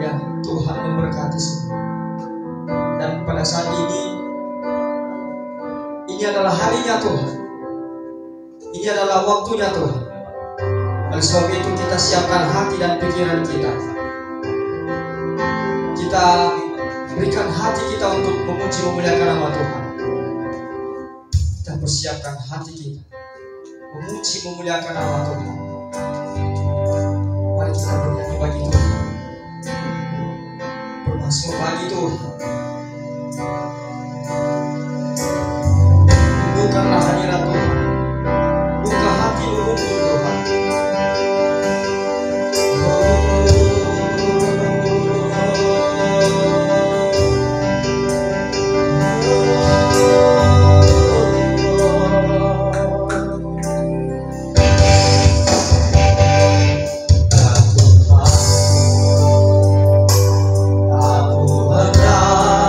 Ya, Tuhan memberkati semua. Dan pada saat ini adalah harinya Tuhan. Ini adalah waktunya Tuhan. Oleh sebab itu kita siapkan hati dan pikiran kita. Kita berikan hati kita untuk memuji memuliakan nama Tuhan. Kita persiapkan hati kita memuji memuliakan nama Tuhan. Mari kita bernyanyi bagi Tuhan, bermasmur bagi Tuhan. Rindukanlah hadirat Tuhan. Buka hatimu untuk Tuhan. Aku hendak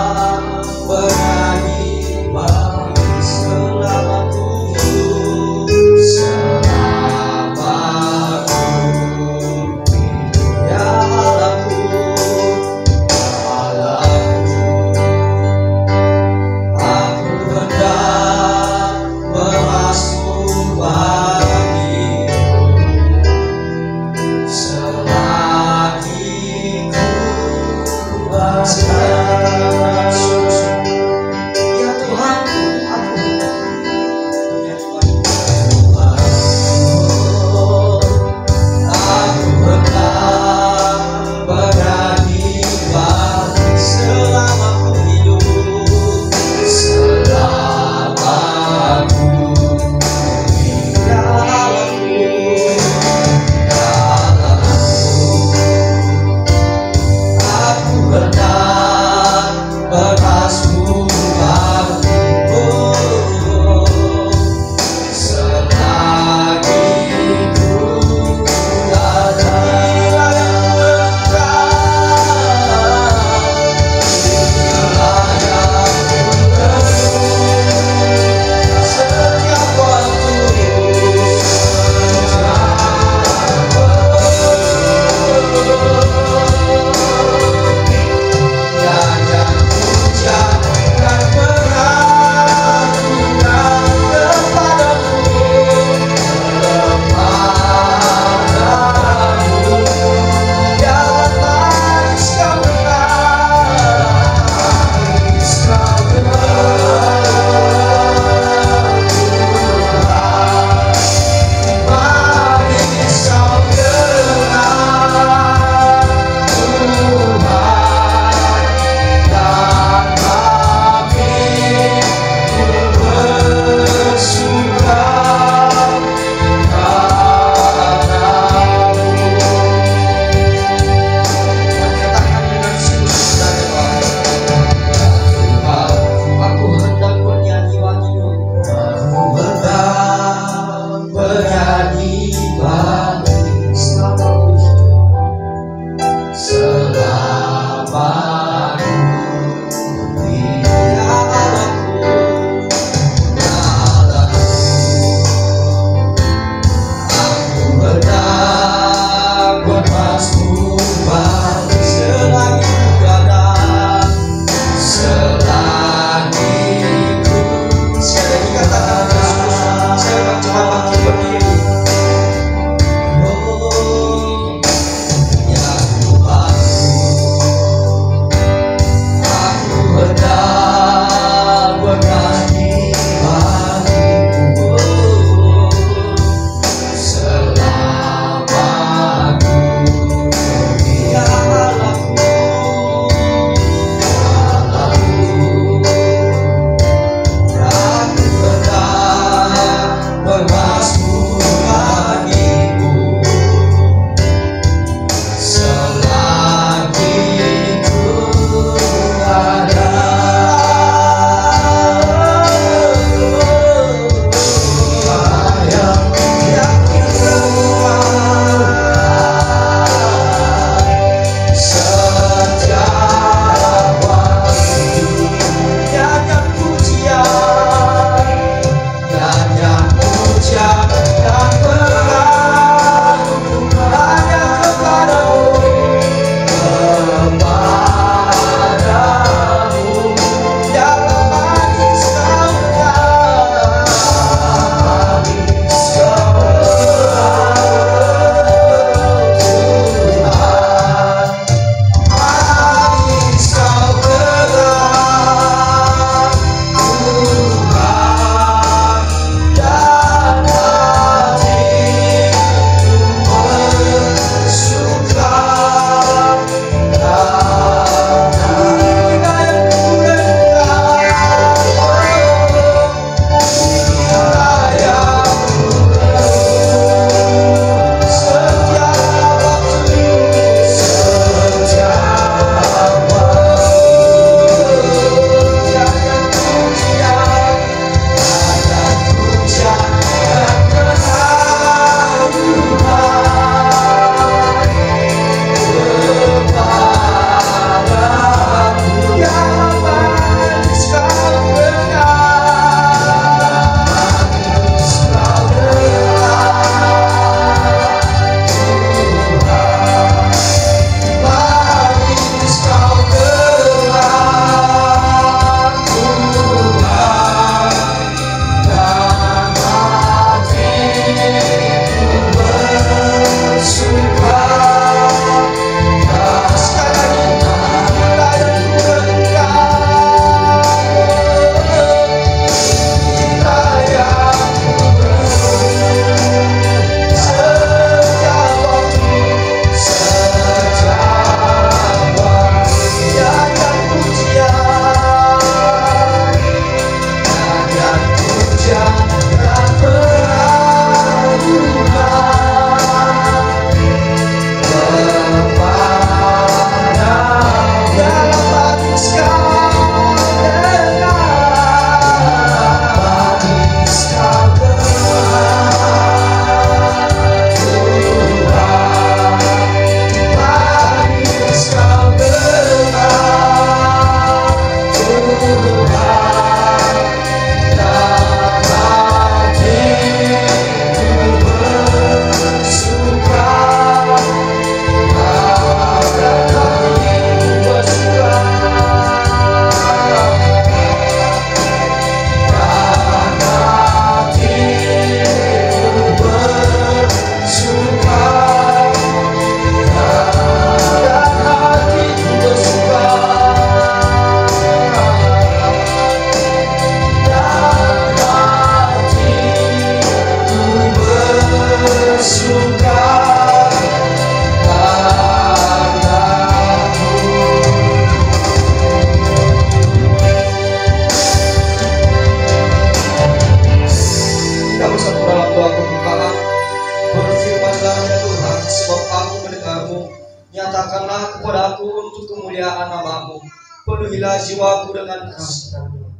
Nyatakanlah kepada aku untuk kemuliaan nama-Mu. Penuhilah jiwaku dengan kasih-Mu.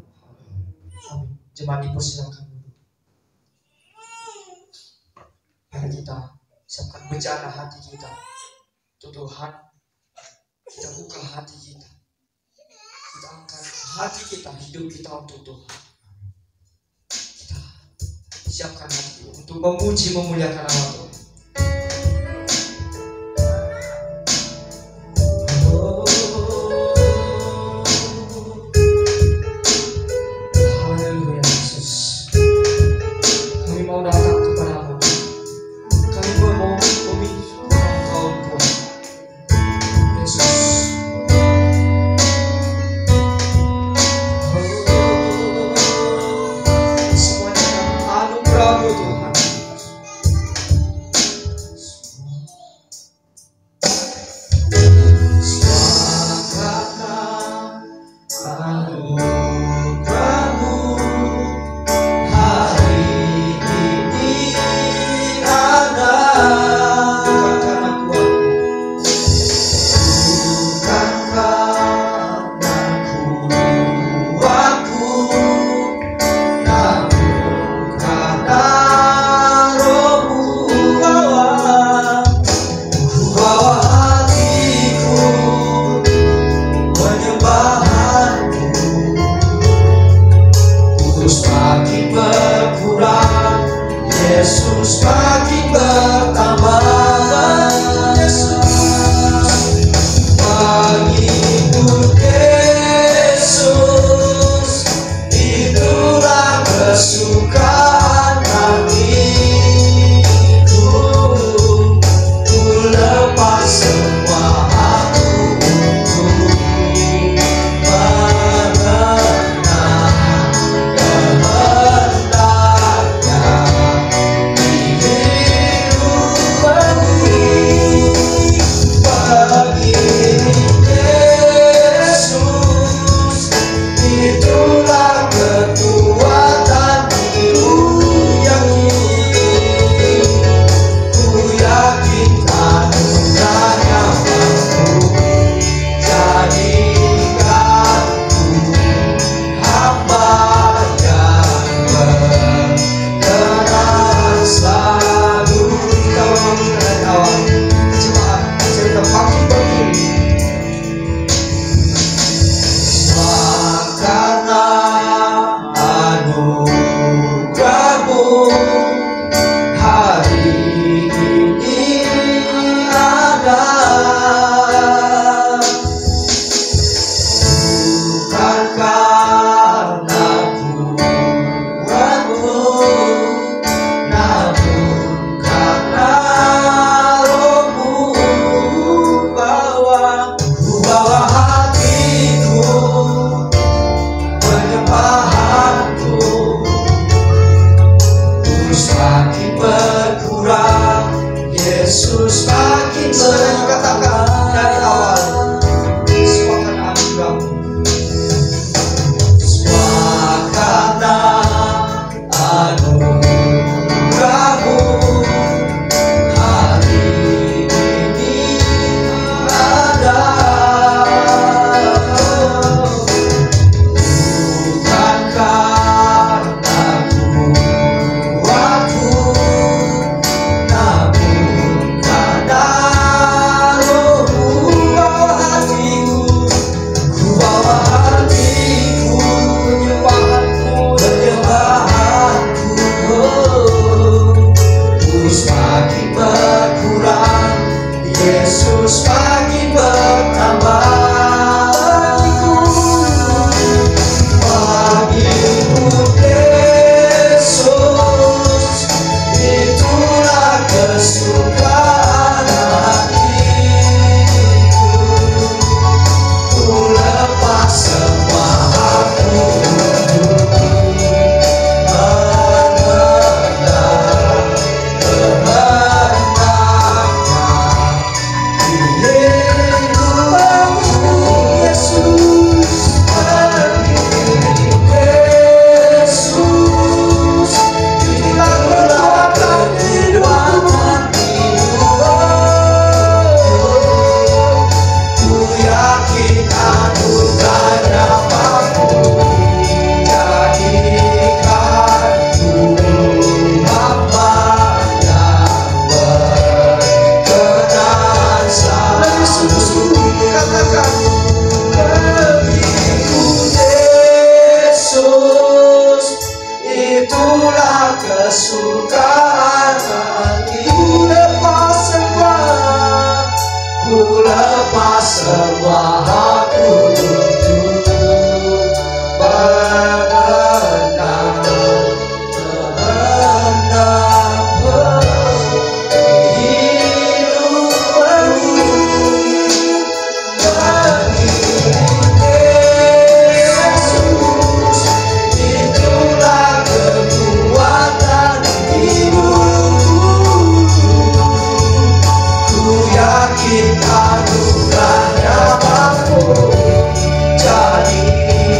Amin. Jemaat dipersilakan. Mari kita siapkan bejana hati kita untuk Tuhan. Kita buka hati kita. Kita angkat hati kita, hidup kita untuk Tuhan. Kita siapkan hati untuk memuji, memuliakan nama Tuhan. lepas semua aku untuk berenang anugerahnya mampu jadikan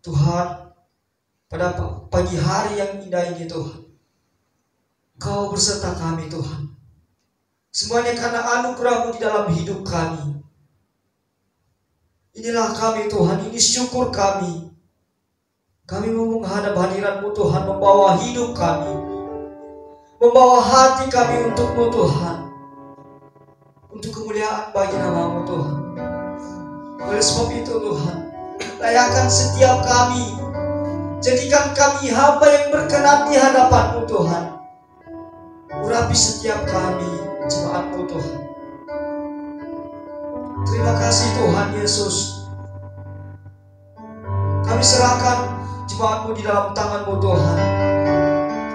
Tuhan, pada pagi hari yang indah ini Tuhan, Kau berserta kami Tuhan. Semuanya karena anugerah-Mu di dalam hidup kami. Inilah kami Tuhan, ini syukur kami. Kami mau menghadap hadirat-Mu Tuhan, membawa hidup kami, membawa hati kami untuk-Mu Tuhan, untuk kemuliaan bagi nama-Mu Tuhan. Oleh sebab itu Tuhan, layakan setiap kami, jadikan kami hamba yang berkenan di hadapan-Mu Tuhan. Urapi setiap kami, jemaat-Mu Tuhan. Terima kasih Tuhan Yesus. Kami serahkan jemaat-Mu di dalam tangan-Mu Tuhan.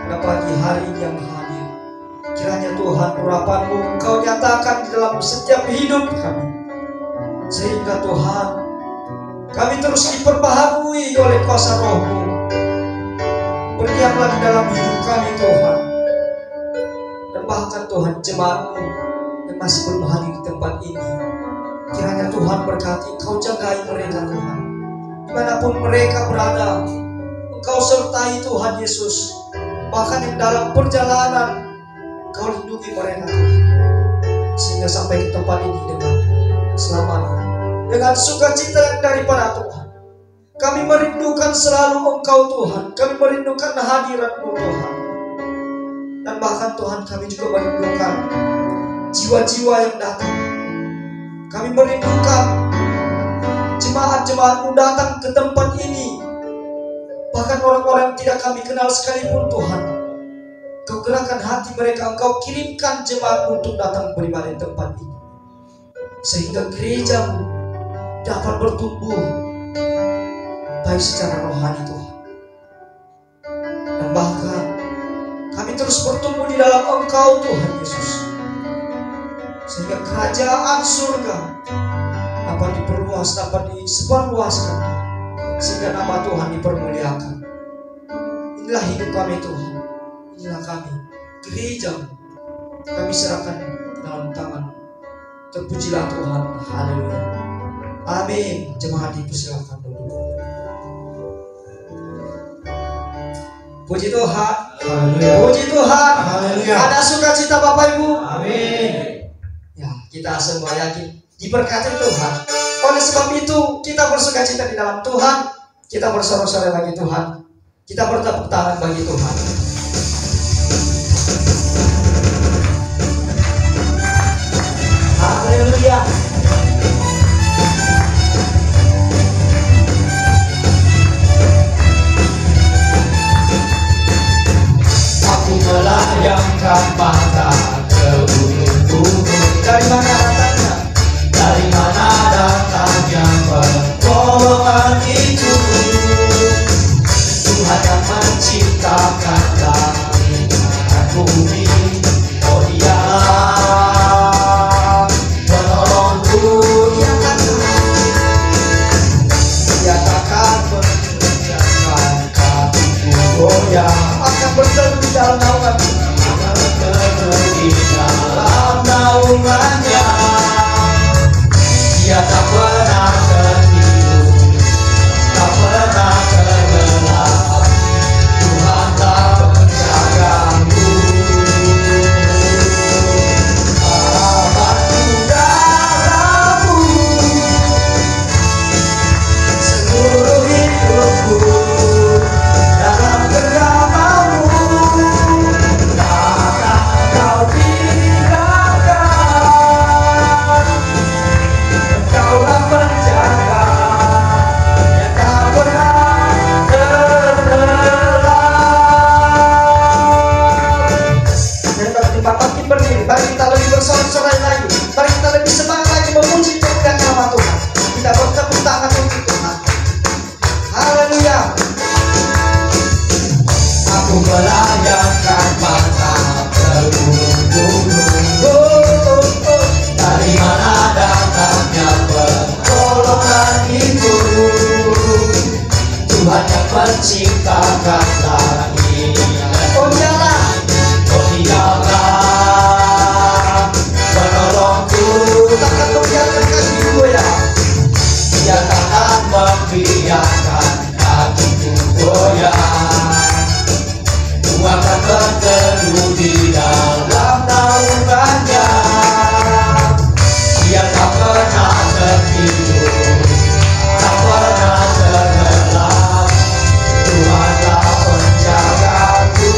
Pada pagi hari ini yang hadir, kiranya Tuhan urapan-Mu Engkau nyatakan di dalam setiap hidup kami, sehingga Tuhan kami terus diperbaharui oleh kuasa Roh-Mu. Berdiamlah di dalam hidup kami Tuhan. Dan bahkan Tuhan jemaat-Mu yang masih belum hadir di tempat ini, kiranya Tuhan berkati, Engkau jagai mereka Tuhan. Dimanapun mereka berada, Engkau sertai Tuhan Yesus. Bahkan yang dalam perjalanan, Engkau lindungi mereka Tuhan, sehingga sampai ke tempat ini dengan selamat, dengan sukacita yang daripada Tuhan. Kami merindukan selalu Engkau Tuhan. Kami merindukan hadirat-Mu Tuhan. Dan bahkan Tuhan kami juga merindukan jiwa-jiwa yang datang. Kami merindukan jemaat-jemaat-Mu datang ke tempat ini. Bahkan orang-orang yang tidak kami kenal sekalipun Tuhan, Kau gerakkan hati mereka, Engkau kirimkan jemaat-Mu untuk datang beribadah di tempat ini, sehingga gereja-Mu dapat bertumbuh baik secara rohani Tuhan. Dan bahkan kami terus bertumbuh di dalam Engkau Tuhan Yesus, sehingga kerajaan surga dapat diperluas, dapat disebarluaskan, sehingga nama Tuhan dipermuliakan. Inilah hidup kami Tuhan, inilah kami, gereja kami serahkan dalam tangan. Terpujilah Tuhan, haleluya, amin. Jemaat dipersilakan dulu. Puji Tuhan, haleluya. Puji Tuhan, haleluya. Ada sukacita Bapak Ibu, amin. Ya, kita semua yakin diberkati Tuhan. Oleh sebab itu kita bersukacita di dalam Tuhan. Kita bersorak-sorai bagi Tuhan. Kita bertepuk tangan bagi Tuhan. Haleluya. Aku melayangkan mata ke gunung-gunung. Dari mana datangnya? Dari mana datangnya pertolongan itu? Tuhan yang menciptakan langit dan bumi. Oh Dialah penolongku. Dia takkan Jangan kakiku goyah. akan berteduh di dalam naungan. Akan berteduh di dalam naungannya. Dia tak pernah tertidur, tak pernah terlelap. Tuhan tak menjagaku. Abadku dalammu, seluruh hidupku dalam genggamanmu. Takkan kau tinggalkan. Engkaulah penjaga yang tak pernah terlelap. Dan bagi Bapak kita berdiri, mari kita lebih bersorak-sorai lagi, mari kita lebih semangat lagi memuji kemuliaan nama Tuhan. Kita bertepuk tangan untuk Tuhan. Haleluya. Aku melayangkan mata ke gunung-gunung. Dari mana datangnya pertolongan itu? Tuhan yang menciptakan langit. Oh Dialah, Oh Dialah penolongku. takkan membiarkan kakiku goyah. Dia takkan membiarkan kemuliaan. Ku akan berteduh di dalam naungannya. Dia tak pernah tertidur, tak pernah tenggelam. Tuhanlah penjagaku.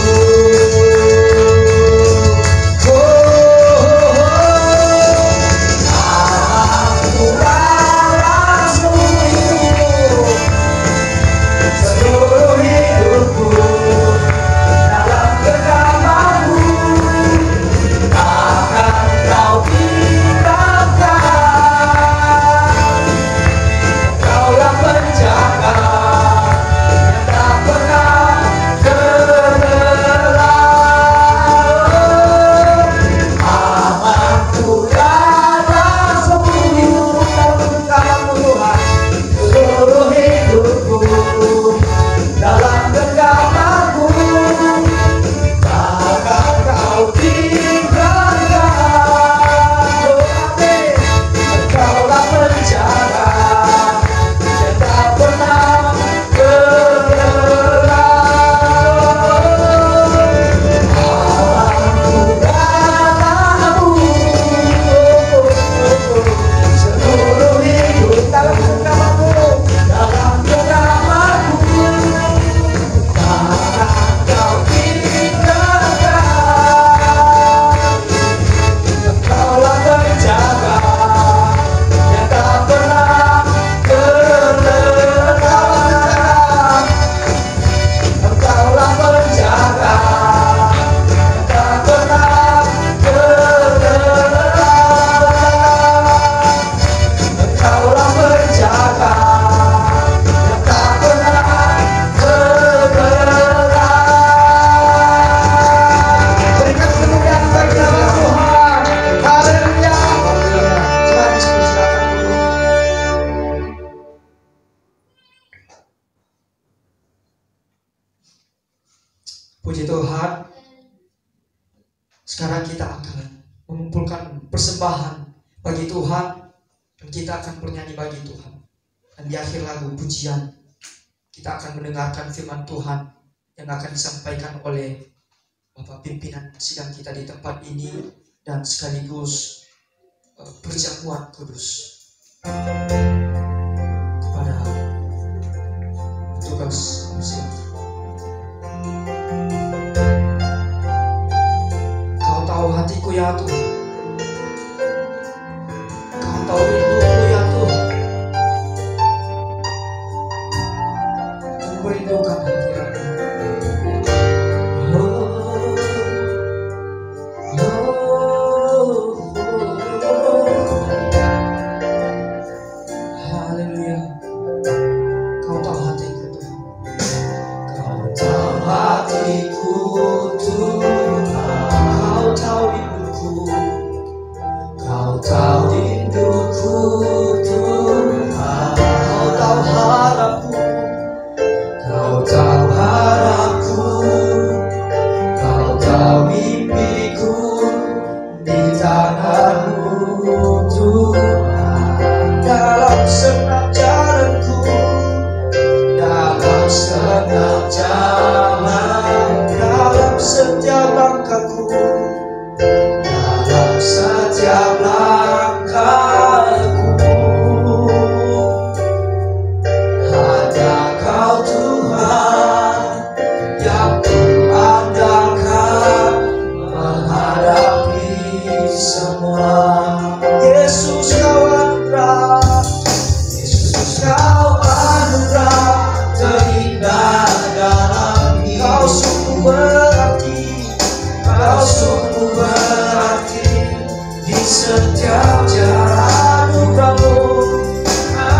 Seluruh hidupku dalam genggamanmu, takkan kau tinggalkan. Kaulah penjaga yang tak pernah tenggelam. Amanku dalam sembunyi dalam genggamanmu Tuhan. Seluruh hidupku dalam genggamanmu, takkan kau tinggalkan. Oh amin. Engkaulah penjaga yang tak pernah tenggelam. Amanku dalammu, seluruh hidup dalam genggamanmu, dalam genggamanmu, takkan kau tinggalkan. Engkaulah penjaga yang tak pernah tenggelam. Engkaulah penjaga yang tak pernah tenggelam. Engkaulah penjaga yang tak pernah tenggelam. Berikan kemuliaan bagi nama Tuhan. Haleluya. Tuhan dipersilakan dulu. Puji Tuhan. Sekarang kita akan mengumpulkan persembahan bagi Tuhan, dan kita akan bernyanyi bagi Tuhan. Dan di akhir lagu pujian, kita akan mendengarkan firman Tuhan yang akan disampaikan oleh Bapak pimpinan sidang kita di tempat ini, dan sekaligus perjamuan kudus. Kepada petugas museum, Kau tahu hatiku ya Tuhan, Kau tahu rinduku ya Tuhan. Ku merindukan hadirat-Mu. Haleluya. Kau tahu hatiku Tuhan. Kau tahu hatiku Tuhan. Kau tahu rinduku. Kau tahu rinduku Tuhan. Kau tahu harapku. Kau tahu harapku. Kau tahu mimpiku di tangan-Mu Tuhan. Dalam senang jalanku, Dalam senang jalan, dalam setiap langkahku, dalam setiap langkahku, hanya Kau Tuhan yang ku andalkan menghadapi semua. Yesus Kau anugerah, Yesus Kau anugerah terindah dalam hidup. Kau sungguh berarti, Kau sungguh berarti di setiap jalan.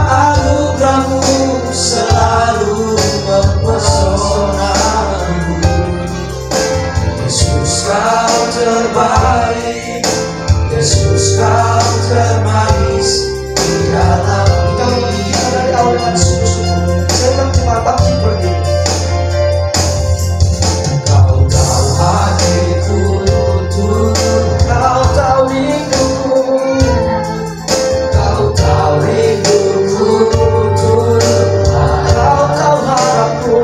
Anugerah-Mu selalu mempesonaku. Yesus Kau terbaik, Yesus Kau termanis di dalam Kita memenuhi kita dari awal dengan hidup. sungguh-sungguh. Saya bilang cuma bangkit berdiri. Kau tahu hatiku Tuhan. Kau tahu rinduku. Kau tahu rinduku Tuhan. Kau tahu harapku.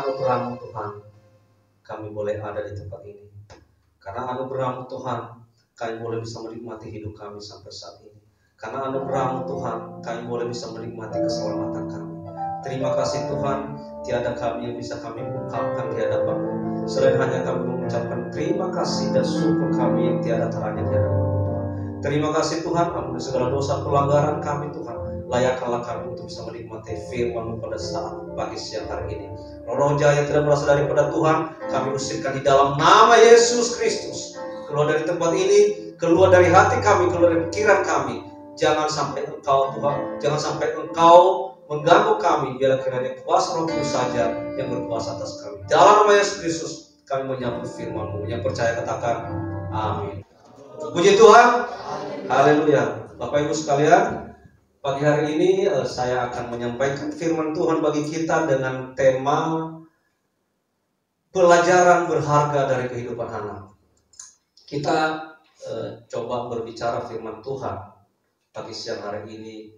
anugerah-Mu Tuhan, kami boleh ada di tempat ini. Karena anugerah-Mu Tuhan, kami boleh bisa menikmati hidup kami sampai saat ini. Karena anugerah-Mu Tuhan, kami boleh bisa menikmati keselamatan kami. Terima kasih Tuhan, tiada kami yang bisa kami ungkapkan di hadapan-Mu, selain hanya kami mengucapkan terima kasih dan syukur kami yang tiada teranya di hadapan-Mu Tuhan. Terima kasih Tuhan, ampuni segala dosa pelanggaran kami Tuhan. Layakkanlah kami untuk bisa menikmati firman-Mu pada saat pagi siang hari ini. Roh jahat yang tidak berasal daripada Tuhan, kami usirkan di dalam nama Yesus Kristus. Keluar dari tempat ini, keluar dari hati kami, keluar dari pikiran kami. Jangan sampai Engkau Tuhan, jangan sampai Engkau mengganggu kami. Biarlah kiranya kuasa Roh Kudus saja yang berkuasa atas kami. Dalam nama Yesus Kristus kami menyambut firman-Mu. Yang percaya katakan amin. Puji Tuhan. Haleluya. Bapak Ibu sekalian, pagi hari ini saya akan menyampaikan firman Tuhan bagi kita dengan tema pelajaran berharga dari kehidupan Hana. Kita coba berbicara firman Tuhan pagi siang hari ini,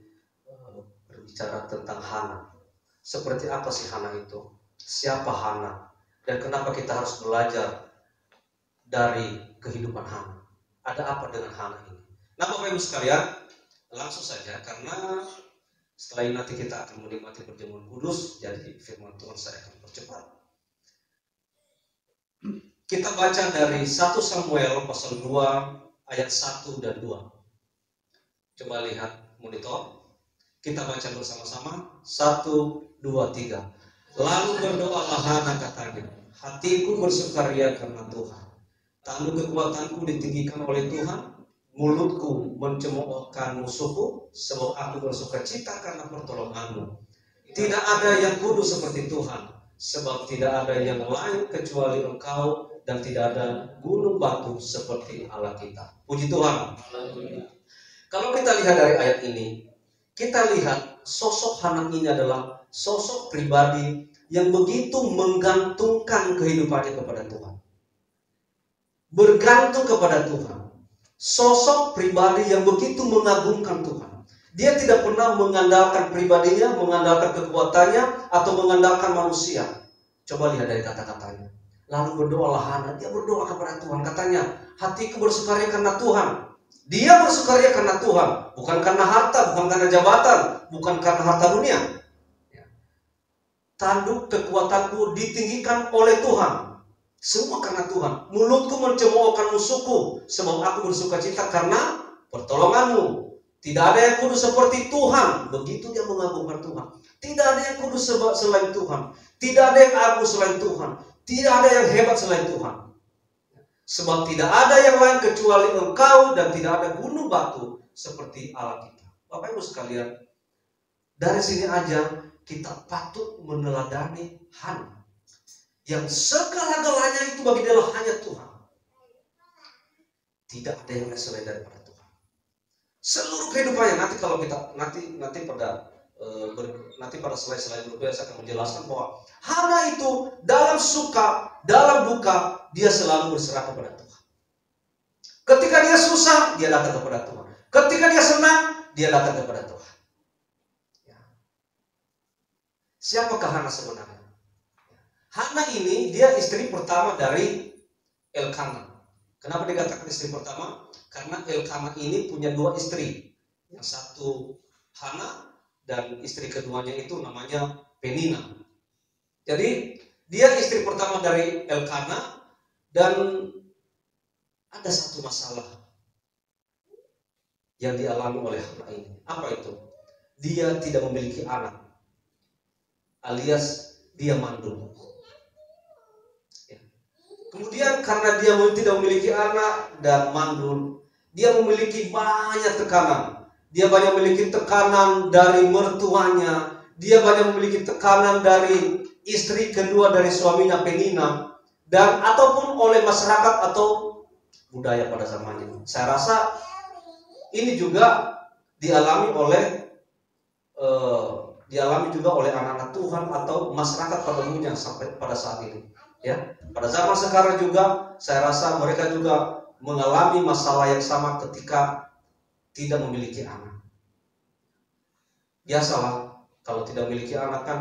berbicara tentang Hana. Seperti apa sih Hana itu? Siapa Hana? Dan kenapa kita harus belajar dari kehidupan Hana? Ada apa dengan Hana ini? Nah Bapak Ibu sekalian, langsung saja, karena setelah ini nanti kita akan menikmati perjamuan kudus, jadi firman Tuhan saya akan percepat. Kita baca dari 1 Samuel pasal 2 ayat 1 dan 2. Coba lihat monitor. Kita baca bersama-sama. 1, 2, 3. Lalu berdoalah Hana, katanya, hatiku bersukaria karena Tuhan. Tanduk kekuatanku ditinggikan oleh Tuhan. Mulutku mencemoohkan musuhku, sebab aku bersukacita karena pertolongan-Mu. Tidak ada yang kudus seperti Tuhan, sebab tidak ada yang lain kecuali Engkau, dan tidak ada gunung batu seperti Allah kita. Puji Tuhan. Kalau kita lihat dari ayat ini, kita lihat sosok Hana ini adalah sosok pribadi yang begitu menggantungkan kehidupannya kepada Tuhan. Bergantung kepada Tuhan. Sosok pribadi yang begitu mengagungkan Tuhan. Dia tidak pernah mengandalkan pribadinya, mengandalkan kekuatannya, atau mengandalkan manusia. Coba lihat dari kata-katanya. Lalu berdoalah Hana, dia berdoa kepada Tuhan. Katanya, hatiku bersukaria karena Tuhan. Dia bersukaria karena Tuhan, bukan karena harta, bukan karena jabatan, bukan karena harta dunia. Tanduk kekuatanku ditinggikan oleh Tuhan. Semua karena Tuhan. Mulutku mencemoohkan musuhku, sebab aku bersukacita karena pertolongan-Mu. Tidak ada yang kudus seperti Tuhan. Begitu dia mengagungkan Tuhan. Tidak ada yang kudus selain Tuhan. Tidak ada yang agung selain Tuhan. Tidak ada yang hebat selain Tuhan. Sebab tidak ada yang lain kecuali Engkau, dan tidak ada gunung batu seperti Allah kita. Bapak Ibu sekalian, dari sini aja kita patut meneladani Hana, yang segala-galanya itu bagi dia hanya Tuhan. Tidak ada yang selain daripada Tuhan. Seluruh kehidupannya, nanti kalau kita nanti pada slide-slide berikutnya saya akan menjelaskan bahwa Hana itu dalam suka, dalam duka, dia selalu berserah kepada Tuhan. Ketika dia susah, dia datang kepada Tuhan. Ketika dia senang, dia datang kepada Tuhan. Ya. Siapakah Hana sebenarnya? Hana ini dia istri pertama dari Elkana. Kenapa dikatakan istri pertama? Karena Elkana ini punya dua istri. Yang satu Hana, dan istri keduanya itu namanya Penina. Jadi dia istri pertama dari Elkana, dan ada satu masalah yang dialami oleh Hana ini. Apa itu? Dia tidak memiliki anak, alias dia mandul. Kemudian karena dia tidak memiliki anak dan mandul, dia memiliki banyak tekanan. Dia banyak memiliki tekanan dari mertuanya. Dia banyak memiliki tekanan dari istri kedua dari suaminya Penina, dan ataupun oleh masyarakat atau budaya pada zamannya. Saya rasa ini juga dialami juga oleh anak-anak Tuhan atau masyarakat pada umumnya sampai pada saat ini. Ya, pada zaman sekarang juga saya rasa mereka juga mengalami masalah yang sama ketika tidak memiliki anak. Biasalah kalau tidak memiliki anak kan,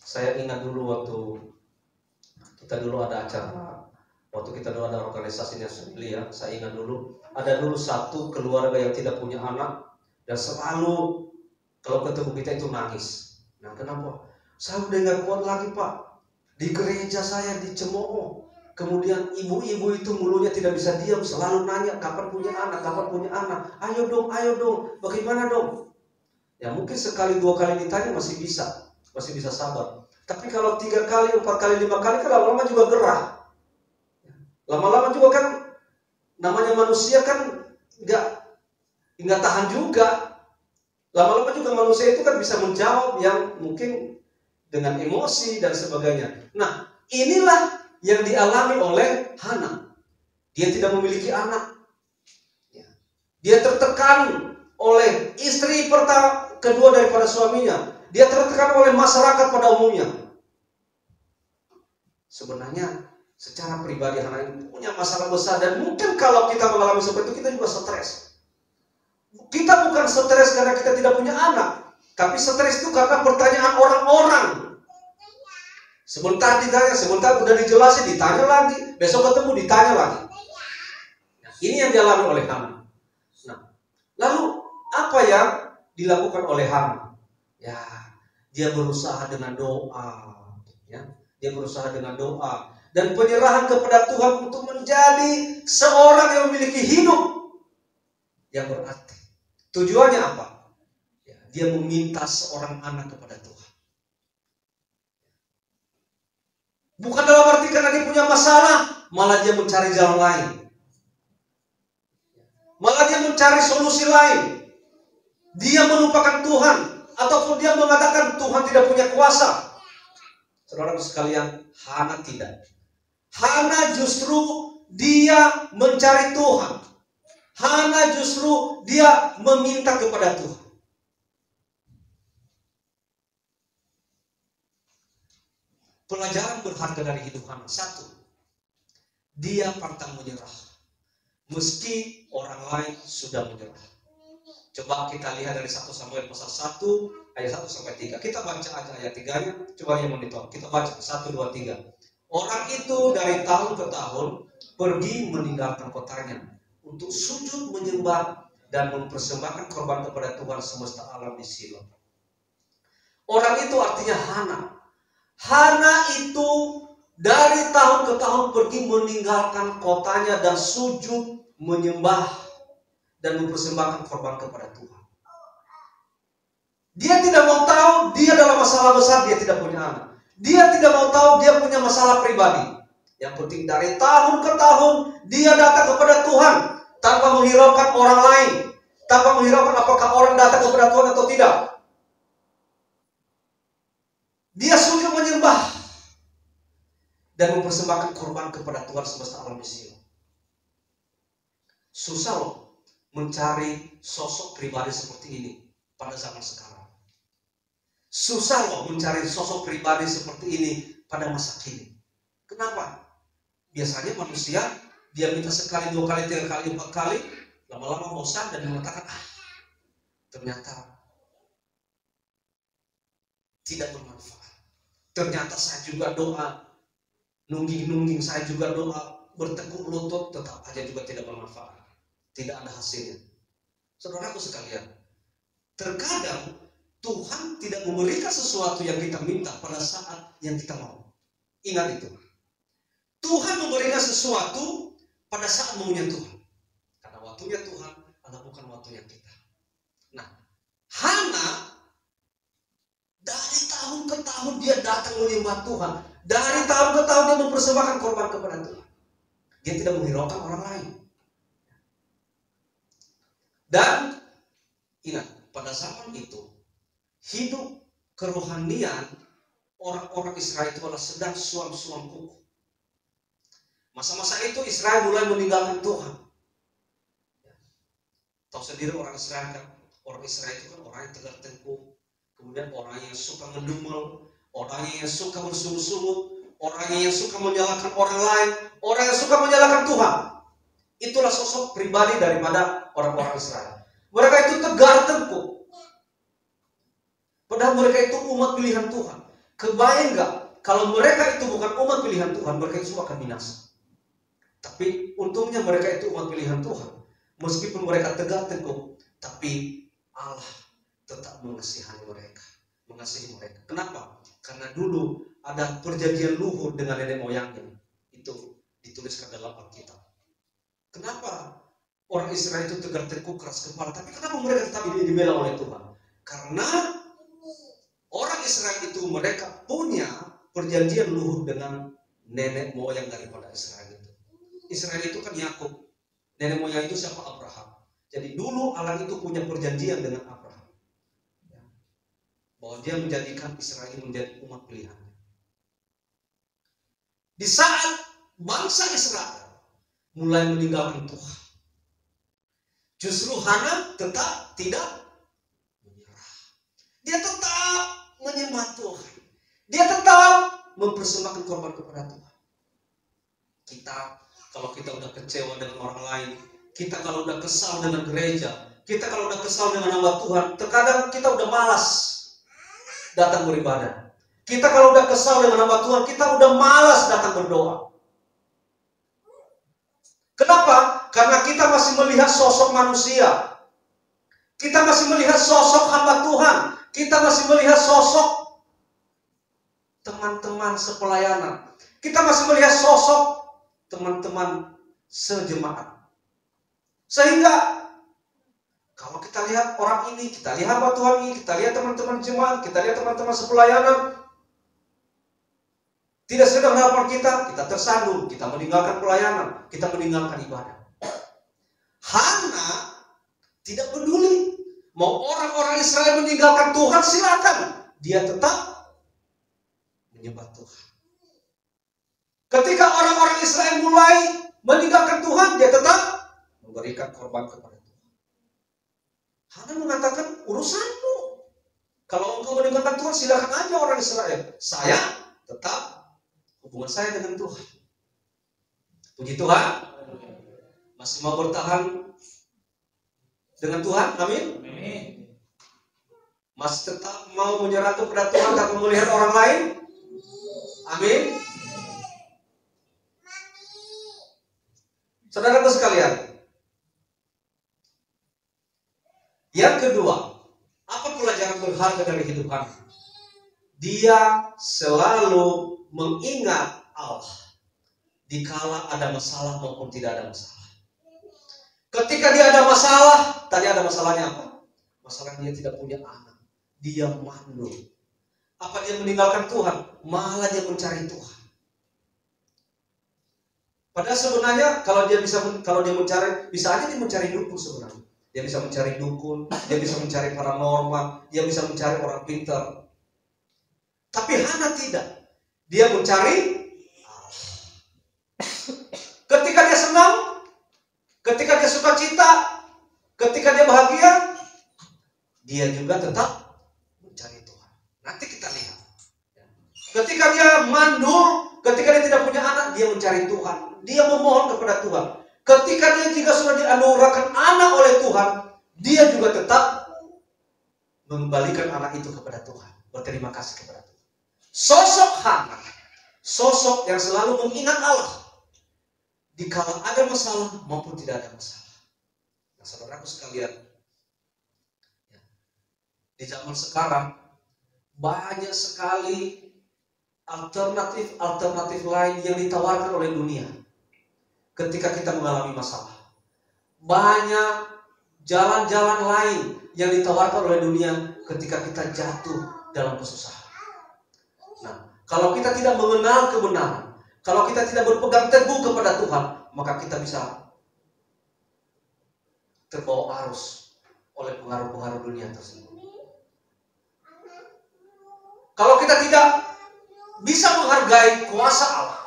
saya ingat dulu waktu Kita dulu ada acara, waktu kita dulu ada organisasinya sendiri ya, saya ingat dulu, ada dulu satu keluarga yang tidak punya anak, dan selalu kalau ketemu kita itu nangis. Nah kenapa? Saya udah gak kuat lagi Pak, di gereja saya di Cemooh, kemudian ibu-ibu itu mulutnya tidak bisa diam, selalu nanya kapan punya anak, kapan punya anak, ayo dong, bagaimana dong? Ya mungkin sekali, 2 kali ditanya masih bisa sabar. Tapi kalau 3 kali, 4 kali, 5 kali kan lama-lama juga gerah. Lama-lama juga kan, namanya manusia kan nggak tahan juga. Lama-lama juga manusia itu kan bisa menjawab yang mungkin dengan emosi dan sebagainya. Nah, inilah yang dialami oleh Hana. Dia tidak memiliki anak. Dia tertekan oleh istri kedua daripada suaminya. Dia tertekan oleh masyarakat pada umumnya. Sebenarnya secara pribadi Hana ini punya masalah besar, dan mungkin kalau kita mengalami seperti itu kita juga stres. Kita bukan stres karena kita tidak punya anak, tapi stres itu karena pertanyaan orang-orang. Sebentar ditanya, sebentar udah dijelasin, ditanya lagi, besok ketemu ditanya lagi. Nah, ini yang dialami oleh Hana. Nah, lalu apa yang dilakukan oleh Hana? Ya, dia berusaha dengan doa, ya. Dia berusaha dengan doa dan penyerahan kepada Tuhan untuk menjadi seorang yang memiliki hidup yang berarti. Tujuannya apa? Ya, dia meminta seorang anak kepada Tuhan. Bukan dalam arti karena dia punya masalah, malah dia mencari jalan lain. Malah dia mencari solusi lain. Dia melupakan Tuhan, ataupun dia mengatakan Tuhan tidak punya kuasa. Saudara sekalian, Hana tidak. Hana justru dia mencari Tuhan. Hana justru dia meminta kepada Tuhan. Pelajaran berharga dari hidup Hana. 1, dia pantang menyerah meski orang lain sudah menyerah. Coba kita lihat dari 1 Samuel pasal 1 ayat 1 sampai 3. Kita baca aja ayat 3-nya. Coba yang monitor. Kita baca 1, 2, 3. Orang itu dari tahun ke tahun pergi meninggalkan kotanya untuk sujud menyembah dan mempersembahkan korban kepada Tuhan semesta alam di Silo. Orang itu artinya Hana. Hana itu dari tahun ke tahun pergi meninggalkan kotanya dan sujud menyembah dan mempersembahkan korban kepada Tuhan. Dia tidak mau tahu dia dalam masalah besar, dia tidak punya anak. Dia tidak mau tahu dia punya masalah pribadi. Yang penting dari tahun ke tahun dia datang kepada Tuhan tanpa menghiraukan orang lain, tanpa menghiraukan apakah orang datang kepada Tuhan atau tidak. Dia sujud menyembah dan mempersembahkan korban kepada Tuhan semesta alam di Silo. Susah loh mencari sosok pribadi seperti ini pada zaman sekarang. Susah loh mencari sosok pribadi seperti ini pada masa kini. Kenapa? Biasanya manusia dia minta sekali, 2 kali, 3 kali, 4 kali, lama-lama bosan dan mengatakan, ternyata tidak bermanfaat. Ternyata saya juga doa, nungging saya juga doa, bertekuk lutut, tetap aja juga tidak bermanfaat. Tidak ada hasilnya. Saudaraku sekalian, terkadang Tuhan tidak memberikan sesuatu yang kita minta pada saat yang kita mau. Ingat itu. Tuhan memberikan sesuatu pada saat maunya Tuhan. Karena waktunya Tuhan adalah bukan waktunya kita. Nah, Hana dari tahun ke tahun dia datang menyembah Tuhan. Dari tahun ke tahun dia mempersembahkan korban kepada Tuhan. Dia tidak menghiraukan orang lain. Dan ingat, pada zaman itu hidup kerohanian orang-orang Israel itu adalah sedang suam-suam kuku. Masa-masa itu Israel mulai meninggalkan Tuhan. Tahu sendiri orang Israel kan, orang Israel itu kan orang yang tegar tengkuk, kemudian orang yang suka mendumel, orang yang suka bersungut-sungut, orang yang suka menyalahkan orang lain, orang yang suka menyalahkan Tuhan. Itulah sosok pribadi daripada orang-orang Israel. Mereka itu tegar tengkuk. Padahal mereka itu umat pilihan Tuhan. Kebayang gak kalau mereka itu bukan umat pilihan Tuhan, mereka itu semua akan binasa. Tapi untungnya mereka itu umat pilihan Tuhan. Meskipun mereka tegak tengkuk, tapi Allah tetap mengasihi mereka. Kenapa? Karena dulu ada perjanjian luhur dengan nenek moyangnya. Itu dituliskan dalam Alkitab. Kenapa orang Israel itu tegak tengkuk, keras kepala? Tapi kenapa mereka tetap dibela oleh Tuhan? Karena orang Israel itu mereka punya perjanjian luhur dengan nenek moyang daripada Israel itu. Israel itu kan Yakub. Nenek moyang itu siapa? Abraham. Jadi dulu Allah itu punya perjanjian dengan Abraham. Bahwa dia menjadikan Israel menjadi umat pilihan. Di saat bangsa Israel mulai meninggalkan Tuhan, justru Hana tetap tidak menyerah. Dia tetap menyembah Tuhan. Dia tetap mempersembahkan korban kepada Tuhan. Kita, kalau kita udah kecewa dengan orang lain, kita kalau udah kesal dengan gereja, kita kalau udah kesal dengan hamba Tuhan, terkadang kita udah malas datang beribadah. Kita kalau udah kesal dengan hamba Tuhan, kita udah malas datang berdoa. Kenapa? Karena kita masih melihat sosok manusia. Kita masih melihat sosok hamba Tuhan. Kita masih melihat sosok teman-teman sepelayanan. Kita masih melihat sosok teman-teman sejemaat. Sehingga kalau kita lihat orang ini, kita lihat hamba Tuhan ini, kita lihat teman-teman jemaat, kita lihat teman-teman sepelayanan, tidak sedang hadapan kita tersandung, kita meninggalkan pelayanan, kita meninggalkan ibadah. Hana tidak peduli. Mau orang-orang Israel meninggalkan Tuhan, silakan. Dia tetap menyembah Tuhan. Ketika orang-orang Israel mulai meninggalkan Tuhan, dia tetap memberikan korban kepada Tuhan. Hana mengatakan, urusanmu. Kalau engkau meninggalkan Tuhan, silakan aja orang Israel. Saya tetap hubungan saya dengan Tuhan. Puji Tuhan. Masih mau bertahan dengan Tuhan? Amin. Masih tetap mau menyerah kepada Tuhan tanpa melihat orang lain? Amin. Saudaraku sekalian, yang kedua, apa pelajaran berharga dari hidup Hana? Dia selalu mengingat Allah dikala ada masalah maupun tidak ada masalah. Ketika dia ada masalah, tadi ada masalahnya apa? Masalah dia tidak punya anak. Dia mandul. Apa dia meninggalkan Tuhan? Malah dia mencari Tuhan. Padahal sebenarnya kalau dia mencari, bisa aja dia mencari dukun sebenarnya. Dia bisa mencari dukun, dia bisa mencari paranormal, dia bisa mencari orang pintar. Tapi Hana tidak. Dia mencari Allah. Ketika dia senang, ketika dia suka cita, ketika dia bahagia, dia juga tetap mencari Tuhan. Nanti kita lihat. Ketika dia mandul, ketika dia tidak punya anak, dia mencari Tuhan. Dia memohon kepada Tuhan. Ketika dia juga sudah dianugerahkan anak oleh Tuhan, dia juga tetap mengembalikan anak itu kepada Tuhan. Berterima kasih kepada Tuhan. Sosok Hana, sosok yang selalu mengingat Allah dikala ada masalah maupun tidak ada masalah. Nah, saudaraku sekalian, di zaman sekarang banyak sekali alternatif lain yang ditawarkan oleh dunia ketika kita mengalami masalah. Banyak jalan-jalan lain yang ditawarkan oleh dunia ketika kita jatuh dalam kesusahan. Nah, kalau kita tidak mengenal kebenaran, kalau kita tidak berpegang teguh kepada Tuhan, maka kita bisa terbawa arus oleh pengaruh-pengaruh dunia tersebut. Kalau kita tidak bisa menghargai kuasa Allah,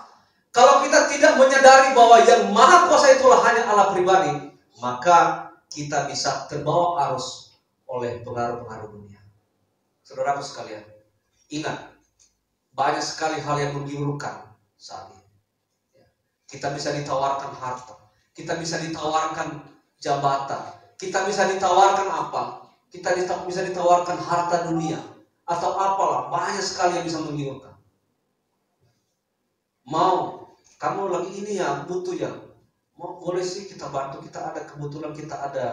kalau kita tidak menyadari bahwa yang maha kuasa itulah hanya Allah pribadi, maka kita bisa terbawa arus oleh pengaruh-pengaruh dunia. Saudaraku sekalian, ingat, banyak sekali hal yang menggiurkan saat ini. Kita bisa ditawarkan harta, kita bisa ditawarkan jabatan, kita bisa ditawarkan apa? Kita bisa ditawarkan harta dunia atau apalah, banyak sekali yang bisa menggiurkan. mau kamu lagi ini ya, butuh ya, mau boleh sih kita bantu, kita ada kebetulan kita ada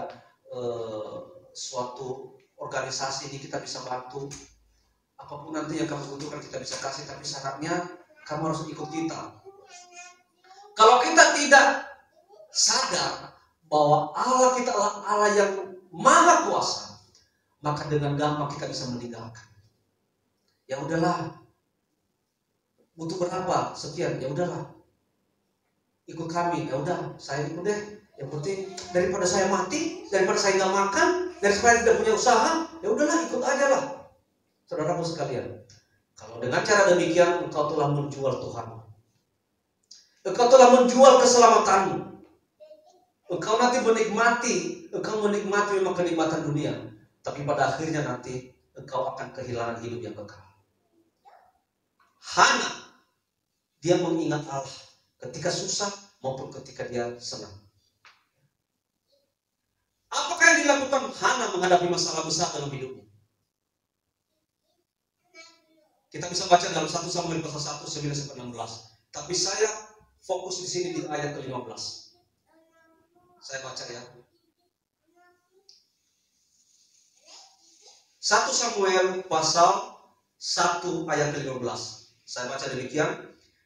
suatu organisasi ini, kita bisa bantu. Apapun nanti yang kamu butuhkan kita bisa kasih, tapi syaratnya kamu harus ikut kita. Kalau kita tidak sadar bahwa Allah kita adalah Allah yang maha kuasa, maka dengan gampang kita bisa meninggalkan. Ya udahlah, butuh berapa? Sekian, ya udahlah, ikut kami. Ya udah, saya ikut deh. Yang penting daripada saya mati, daripada saya nggak makan, daripada saya tidak punya usaha, ya udahlah, ikut aja lah. Saudaraku sekalian, kalau dengan cara demikian engkau telah menjual Tuhan, engkau telah menjual keselamatanmu. Engkau nanti engkau menikmati memang kenikmatan dunia, tapi pada akhirnya nanti engkau akan kehilangan hidup yang kekal. Hana, dia mengingat Allah ketika susah maupun ketika dia senang. Apakah yang dilakukan Hana menghadapi masalah besar dalam hidupnya? Kita bisa baca dalam 1 Samuel pasal 1 9-16. Tapi saya fokus di sini di ayat ke-15. Saya baca ya. 1 Samuel pasal 1 ayat ke-15. Saya baca demikian.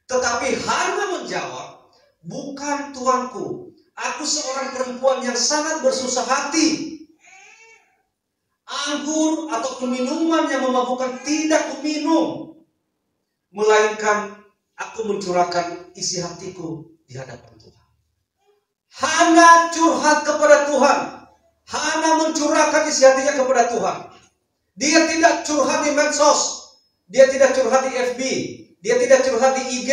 Tetapi Hana menjawab, bukan tuanku, aku seorang perempuan yang sangat bersusah hati. Anggur atau minuman yang memabukkan tidak kuminum, melainkan aku mencurahkan isi hatiku di hadapan Tuhan. Hana curhat kepada Tuhan. Hana mencurahkan isi hatinya kepada Tuhan. Dia tidak curhat di medsos, dia tidak curhat di FB, dia tidak curhat di IG,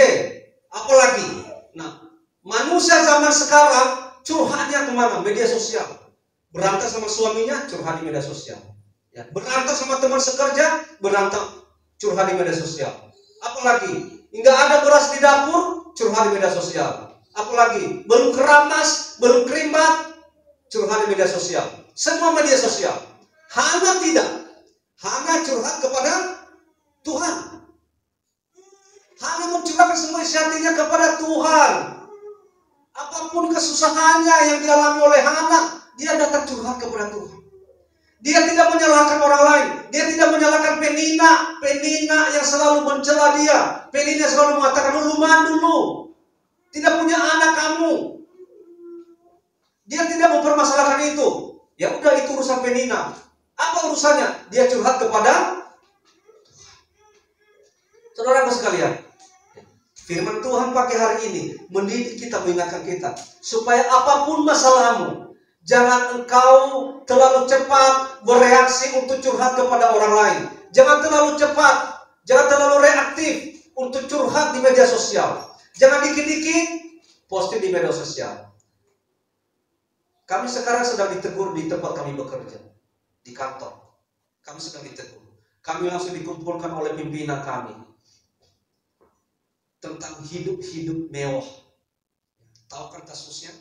apalagi. Nah, manusia zaman sekarang curhatnya kemana? Media sosial. Berantem sama suaminya, curhat di media sosial. Ya, berantem sama teman sekerja, berantem, curhat di media sosial. Apalagi, nggak ada beras di dapur, curhat di media sosial. Apalagi, belum keramas, belum kerimat, curhat di media sosial. Semua media sosial. Hana tidak. Hana curhat kepada Tuhan. Hana mencurahkan semua isi hatinya kepada Tuhan. Apapun kesusahannya yang dialami oleh Hana, dia datang curhat kepada Tuhan. Dia tidak menyalahkan orang lain. Dia tidak menyalahkan Penina. Penina yang selalu mencela dia. Penina selalu mengatakan, lu dulu. Tidak punya anak kamu. Dia tidak mempermasalahkan itu. Ya udah, itu urusan Penina. Apa urusannya? Dia curhat kepada saudara sekalian. Firman Tuhan pakai hari ini mendidik kita, mengingatkan kita supaya apapun masalahmu, jangan engkau terlalu cepat bereaksi untuk curhat kepada orang lain. Jangan terlalu cepat, jangan terlalu reaktif untuk curhat di media sosial. Jangan dikit-dikit posting di media sosial. Kami sekarang sedang ditegur di tempat kami bekerja, di kantor. Kami sedang ditegur. Kami langsung dikumpulkan oleh pimpinan kami tentang hidup-hidup mewah. Tahu kan kasusnya?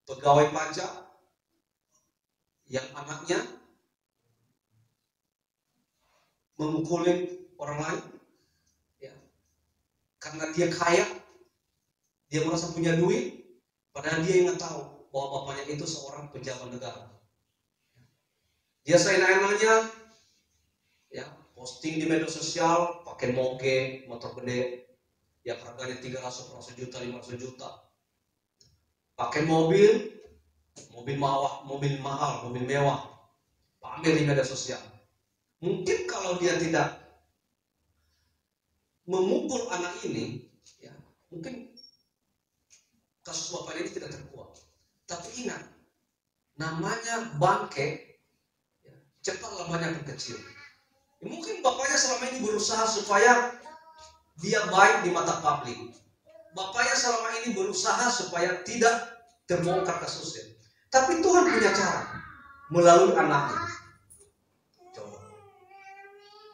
Pegawai pajak yang anaknya memukulin orang lain, ya, karena dia kaya, dia merasa punya duit, padahal dia ingat tahu bahwa bapaknya itu seorang pejabat negara. Dia seenak-enaknya, ya, posting di media sosial, pakai moge, motor gede, yang harganya 300 juta, 500 juta. Pakai mobil mahal, mobil mewah, pamer di media sosial. Mungkin kalau dia tidak memukul anak ini, ya, mungkin kasus bapaknya ini tidak terkuat. Tapi ingat, namanya bangke, ya, cepat lamanya akan kecil. Ya, mungkin bapaknya selama ini berusaha supaya dia baik di mata publik. Bapaknya selama ini berusaha supaya tidak terbongkar kasusnya. Tapi Tuhan punya cara melalui anaknya. Coba.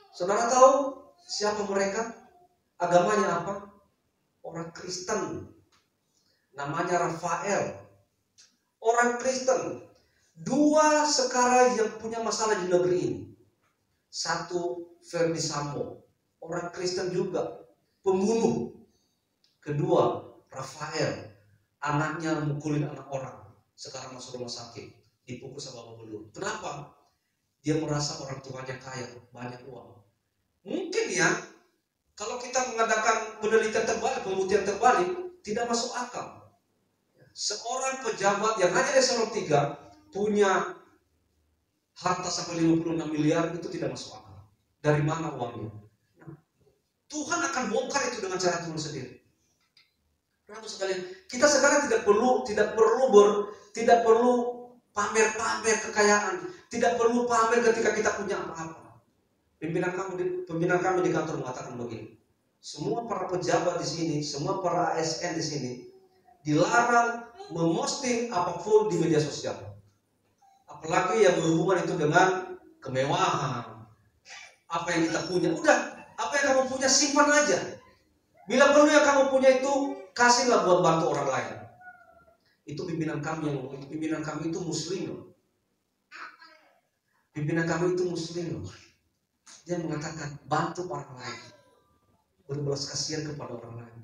Saudara tahu siapa mereka? Agamanya apa? Orang Kristen. Namanya Rafael. Orang Kristen. Dua sekarang yang punya masalah di negeri ini. Satu, Ferdi Sambo. Orang Kristen juga. Pembunuh. Kedua, Rafael, anaknya mukulin anak orang, sekarang masuk rumah sakit, dipukul sama bapak belur. Kenapa? Dia merasa orang tuanya kaya, banyak uang. Mungkin ya, kalau kita mengadakan penelitian terbalik, pembuktian terbalik, tidak masuk akal. Seorang pejabat yang hanya eselon 3 punya harta sampai 56 miliar, itu tidak masuk akal. Dari mana uangnya? Nah, Tuhan akan bongkar itu dengan cara Tuhan sendiri. Kenapa sekalian? Kita sekarang tidak perlu pamer-pamer kekayaan, tidak perlu pamer ketika kita punya apa-apa. Pimpinan kami di kantor mengatakan begini, semua para pejabat di sini, semua para ASN di sini dilarang memosting apapun di media sosial, apalagi yang berhubungan itu dengan kemewahan, apa yang kita punya. Udah, apa yang kamu punya simpan aja. Bila perlu yang kamu punya itu kasihlah buat bantu orang lain. Itu pimpinan kami yang ngomong. Pimpinan kami itu muslim. Pimpinan kami itu muslim. Dia mengatakan bantu orang lain, berbelas kasihan kepada orang lain.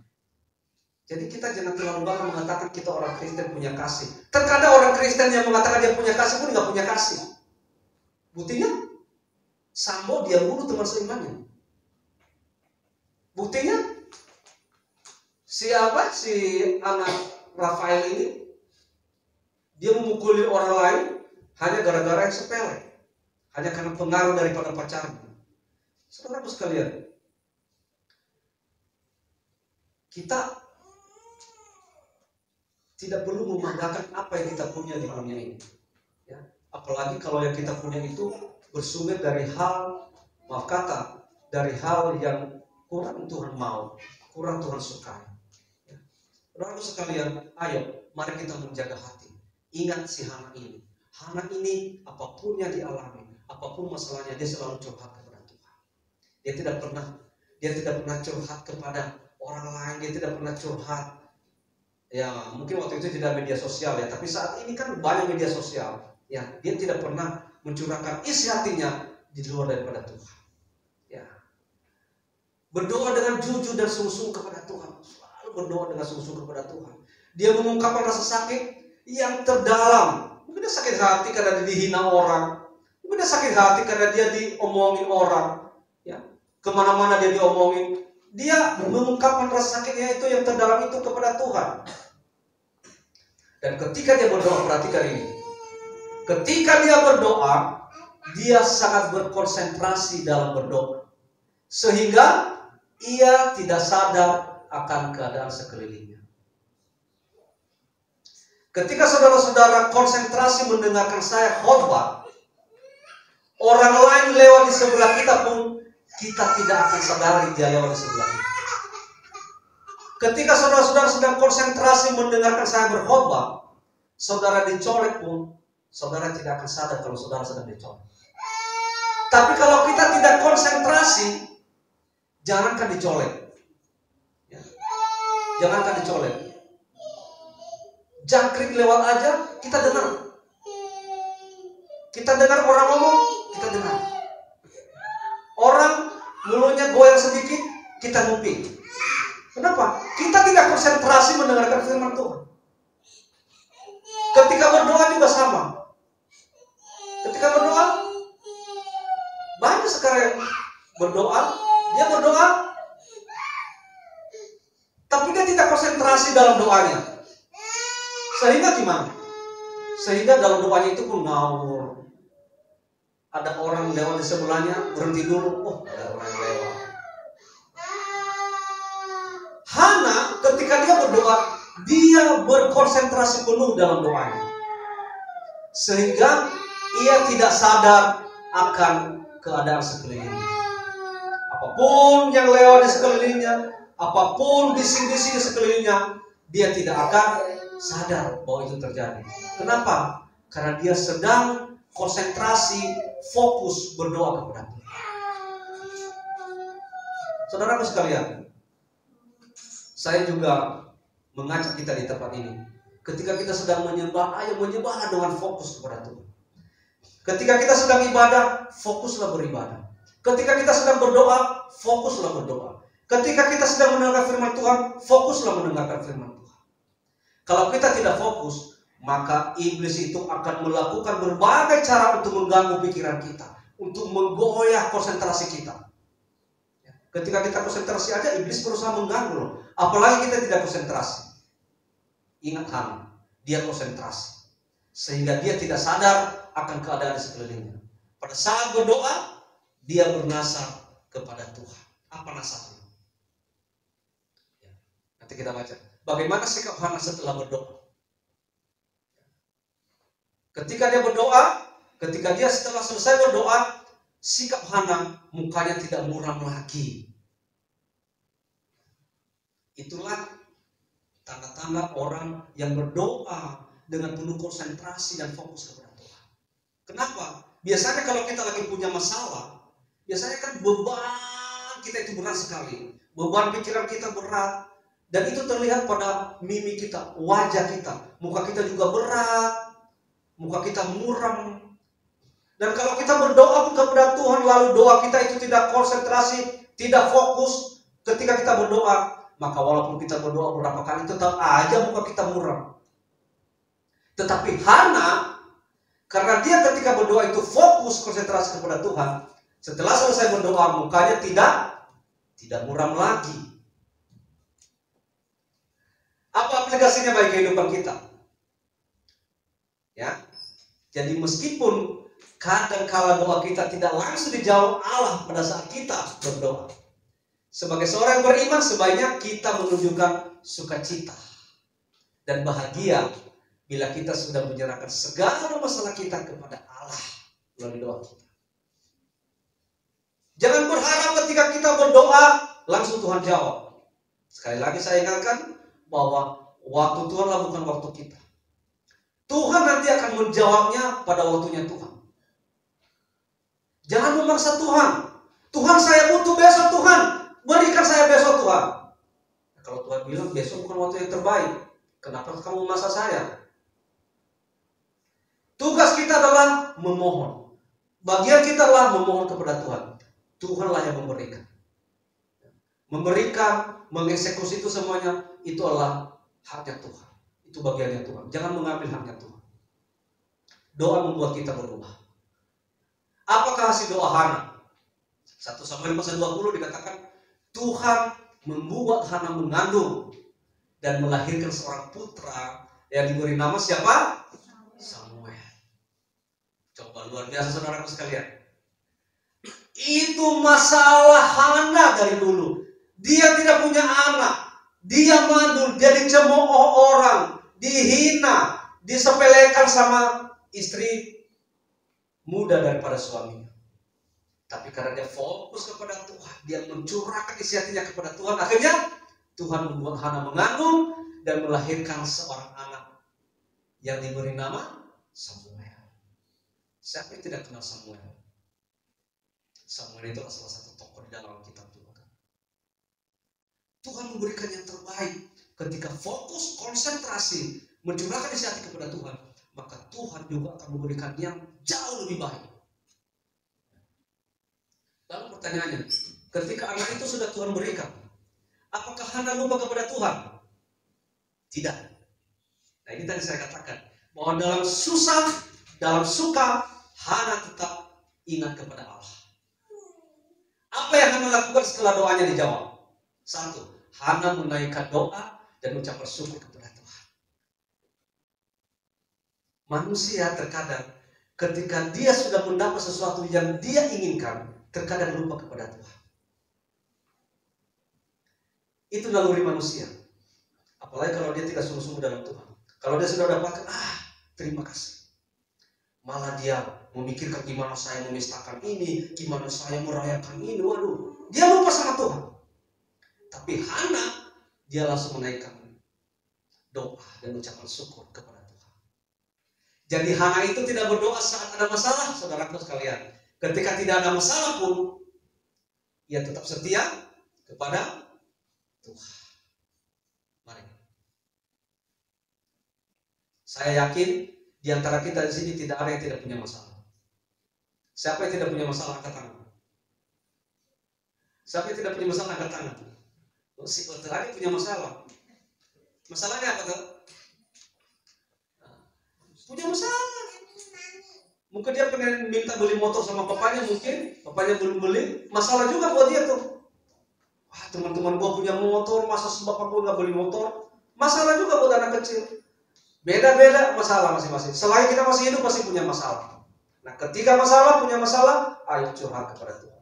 Jadi kita jangan terlalu banyak mengatakan kita orang Kristen punya kasih. Terkadang orang Kristen yang mengatakan dia punya kasih pun nggak punya kasih. Buktinya Sambo dia bunuh teman seimannya. Buktinya si anak Rafael ini dia memukuli orang lain hanya gara-gara yang sepele, hanya karena pengaruh daripada pacarnya. Saudaraku sekalian, kita tidak perlu membanggakan apa yang kita punya di dunia ini, ya. Apalagi kalau yang kita punya itu bersumber dari hal, maaf kata, dari hal yang kurang Tuhan mau, kurang Tuhan sukai. Ya. Saudaraku sekalian, ayo, mari kita menjaga hati. Ingat si Hana ini. Hana ini apapun yang dialami, apapun masalahnya, dia selalu curhat kepada Tuhan. Dia tidak pernah curhat kepada orang lain, dia tidak pernah curhat. Ya, mungkin waktu itu tidak media sosial ya, tapi saat ini kan banyak media sosial. Ya, dia tidak pernah mencurahkan isi hatinya di luar daripada Tuhan. Ya. Berdoa dengan jujur dan sungguh-sungguh kepada Tuhan. Selalu berdoa dengan sungguh-sungguh kepada Tuhan. Dia mengungkapkan rasa sakit yang terdalam. Mungkin dia sakit hati karena dia dihina orang. Mungkin dia sakit hati karena dia diomongin orang. Ya. Kemana-mana dia diomongin. Dia mengungkapkan rasa sakitnya itu yang terdalam itu kepada Tuhan. Dan ketika dia berdoa, perhatikan ini. Ketika dia berdoa, dia sangat berkonsentrasi dalam berdoa. Sehingga ia tidak sadar akan keadaan sekelilingnya. Ketika saudara-saudara konsentrasi mendengarkan saya khotbah, orang lain lewat di sebelah kita pun kita tidak akan sadari dia lewat di sebelah kita. Ketika saudara-saudara sedang konsentrasi mendengarkan saya berkhotbah, saudara dicolek pun, saudara tidak akan sadar kalau saudara sedang dicolek. Tapi kalau kita tidak konsentrasi, jangankan dicolek, ya. Jangankan dicolek, jangkrik lewat aja kita dengar. Kita dengar orang ngomong, kita dengar. Orang mulutnya goyang sedikit, kita nguping. Kenapa? Kita tidak konsentrasi mendengarkan firman Tuhan. Ketika berdoa juga sama. Ketika berdoa, banyak sekarang berdoa, dia berdoa, tapi dia tidak konsentrasi dalam doanya. Sehingga gimana? Sehingga dalam doanya itu pun ngawur. Ada orang lewat di sebelahnya, berhenti dulu. Oh, ada orang yang lewat. Hana ketika dia berdoa, dia berkonsentrasi penuh dalam doanya. Sehingga ia tidak sadar akan keadaan sekelilingnya. Apapun yang lewat di sekelilingnya, apapun bising-bising di sekelilingnya, dia tidak akan sadar bahwa itu terjadi. Kenapa? Karena dia sedang konsentrasi, fokus berdoa kepada Tuhan. Saudaraku sekalian, saya juga mengajak kita di tempat ini. Ketika kita sedang menyembah, ayo menyembah dengan fokus kepada Tuhan. Ketika kita sedang ibadah, fokuslah beribadah. Ketika kita sedang berdoa, fokuslah berdoa. Ketika kita sedang mendengar firman Tuhan, fokuslah mendengarkan firman Tuhan. Kalau kita tidak fokus, maka iblis itu akan melakukan berbagai cara untuk mengganggu pikiran kita, untuk menggoyah konsentrasi kita. Ketika kita konsentrasi aja, iblis berusaha mengganggu loh. Apalagi kita tidak konsentrasi. Ingat Hana, dia konsentrasi, sehingga dia tidak sadar akan keadaan di sekelilingnya. Pada saat berdoa, dia bernasar kepada Tuhan. Apa nasarnya? Nanti kita baca. Bagaimana sikap Hana setelah berdoa? Ketika dia berdoa, ketika dia setelah selesai berdoa, sikap Hana mukanya tidak muram lagi. Itulah tanda-tanda orang yang berdoa dengan penuh konsentrasi dan fokus kepada Tuhan. Kenapa? Biasanya kalau kita lagi punya masalah, biasanya kan beban kita itu berat sekali. Beban pikiran kita berat. Dan itu terlihat pada mimik kita, wajah kita. Muka kita juga berat, muka kita muram. Dan kalau kita berdoa kepada Tuhan, lalu doa kita itu tidak konsentrasi, tidak fokus ketika kita berdoa, maka walaupun kita berdoa beberapa kali, tetap aja muka kita muram. Tetapi Hana, karena dia ketika berdoa itu fokus konsentrasi kepada Tuhan, setelah selesai berdoa, mukanya tidak muram lagi. Apa aplikasinya bagi kehidupan kita? Ya, jadi meskipun kadang-kala doa kita tidak langsung dijawab Allah pada saat kita berdoa, sebagai seorang yang beriman sebaiknya kita menunjukkan sukacita dan bahagia bila kita sudah menyerahkan segala masalah kita kepada Allah melalui doa kita. Jangan berharap ketika kita berdoa langsung Tuhan jawab. Sekali lagi saya ingatkan bahwa waktu Tuhanlah bukan waktu kita. Tuhan nanti akan menjawabnya pada waktunya Tuhan. Jangan memaksa Tuhan. Tuhan, saya butuh besok Tuhan. Berikan saya besok Tuhan. Nah, kalau Tuhan bilang besok bukan waktu yang terbaik, kenapa kamu memaksa saya? Tugas kita adalah memohon. Bagian kita adalah memohon kepada Tuhan. Tuhanlah yang memberikan. Memberikan, mengeksekusi itu semuanya, itu adalah haknya Tuhan. Itu bagiannya Tuhan. Jangan mengambil haknya Tuhan. Doa membuat kita berubah. Apakah hasil doa Hana? 1 Samuel pasal 20 dikatakan, Tuhan membuat Hana mengandung dan melahirkan seorang putra yang diberi nama siapa? Samuel. Coba luar biasa saudaraku sekalian. Itu masalah Hana dari dulu. Dia tidak punya anak. Dia mandul, dia dicemooh orang, dihina, disepelekan sama istri muda daripada suaminya. Tapi karena dia fokus kepada Tuhan, dia mencurahkan isi hatinya kepada Tuhan, akhirnya Tuhan membuat Hana mengandung dan melahirkan seorang anak yang diberi nama Samuel. Siapa yang tidak kenal Samuel? Samuel itu adalah salah satu tokoh di dalam kitab Tuhan. Tuhan memberikan yang terbaik. Ketika fokus, konsentrasi, mencurahkan isi hati kepada Tuhan, maka Tuhan juga akan memberikan yang jauh lebih baik. Lalu pertanyaannya, ketika anak itu sudah Tuhan berikan, apakah Hana lupa kepada Tuhan? Tidak. Nah ini tadi saya katakan, bahwa dalam susah, dalam suka, Hana tetap ingat kepada Allah. Apa yang Hana lakukan setelah doanya dijawab? 1. Hana menaikkan doa dan ucapan syukur kepada Tuhan. Manusia terkadang ketika dia sudah mendapat sesuatu yang dia inginkan, terkadang lupa kepada Tuhan. Itu naluri manusia. Apalagi kalau dia tidak sungguh-sungguh dalam Tuhan. Kalau dia sudah dapatkan, terima kasih. Malah dia memikirkan gimana saya menistakan ini, gimana saya merayakan ini. Waduh, dia lupa sama Tuhan. Tapi Hana, dia langsung menaikkan doa dan ucapan syukur kepada Tuhan. Jadi Hana itu tidak berdoa saat ada masalah, saudaraku sekalian. Ketika tidak ada masalah pun, ia tetap setia kepada Tuhan. Mari. Saya yakin di antara kita di sini tidak ada yang tidak punya masalah. Siapa yang tidak punya masalah, angkat tangan. Siapa yang tidak punya masalah angkat tangan. Si lagi punya masalah. Masalahnya apa tuh? Punya masalah. Mungkin dia pengen minta beli motor sama papanya, mungkin papanya belum beli. Masalah juga buat dia tuh. Wah, teman-teman gua punya motor, masa bapak gua nggak beli motor? Masalah juga buat anak kecil. Beda-beda masalah masing-masing. Selain kita masih hidup pasti punya masalah. Nah, ketika punya masalah, ayo curhat kepada Tuhan.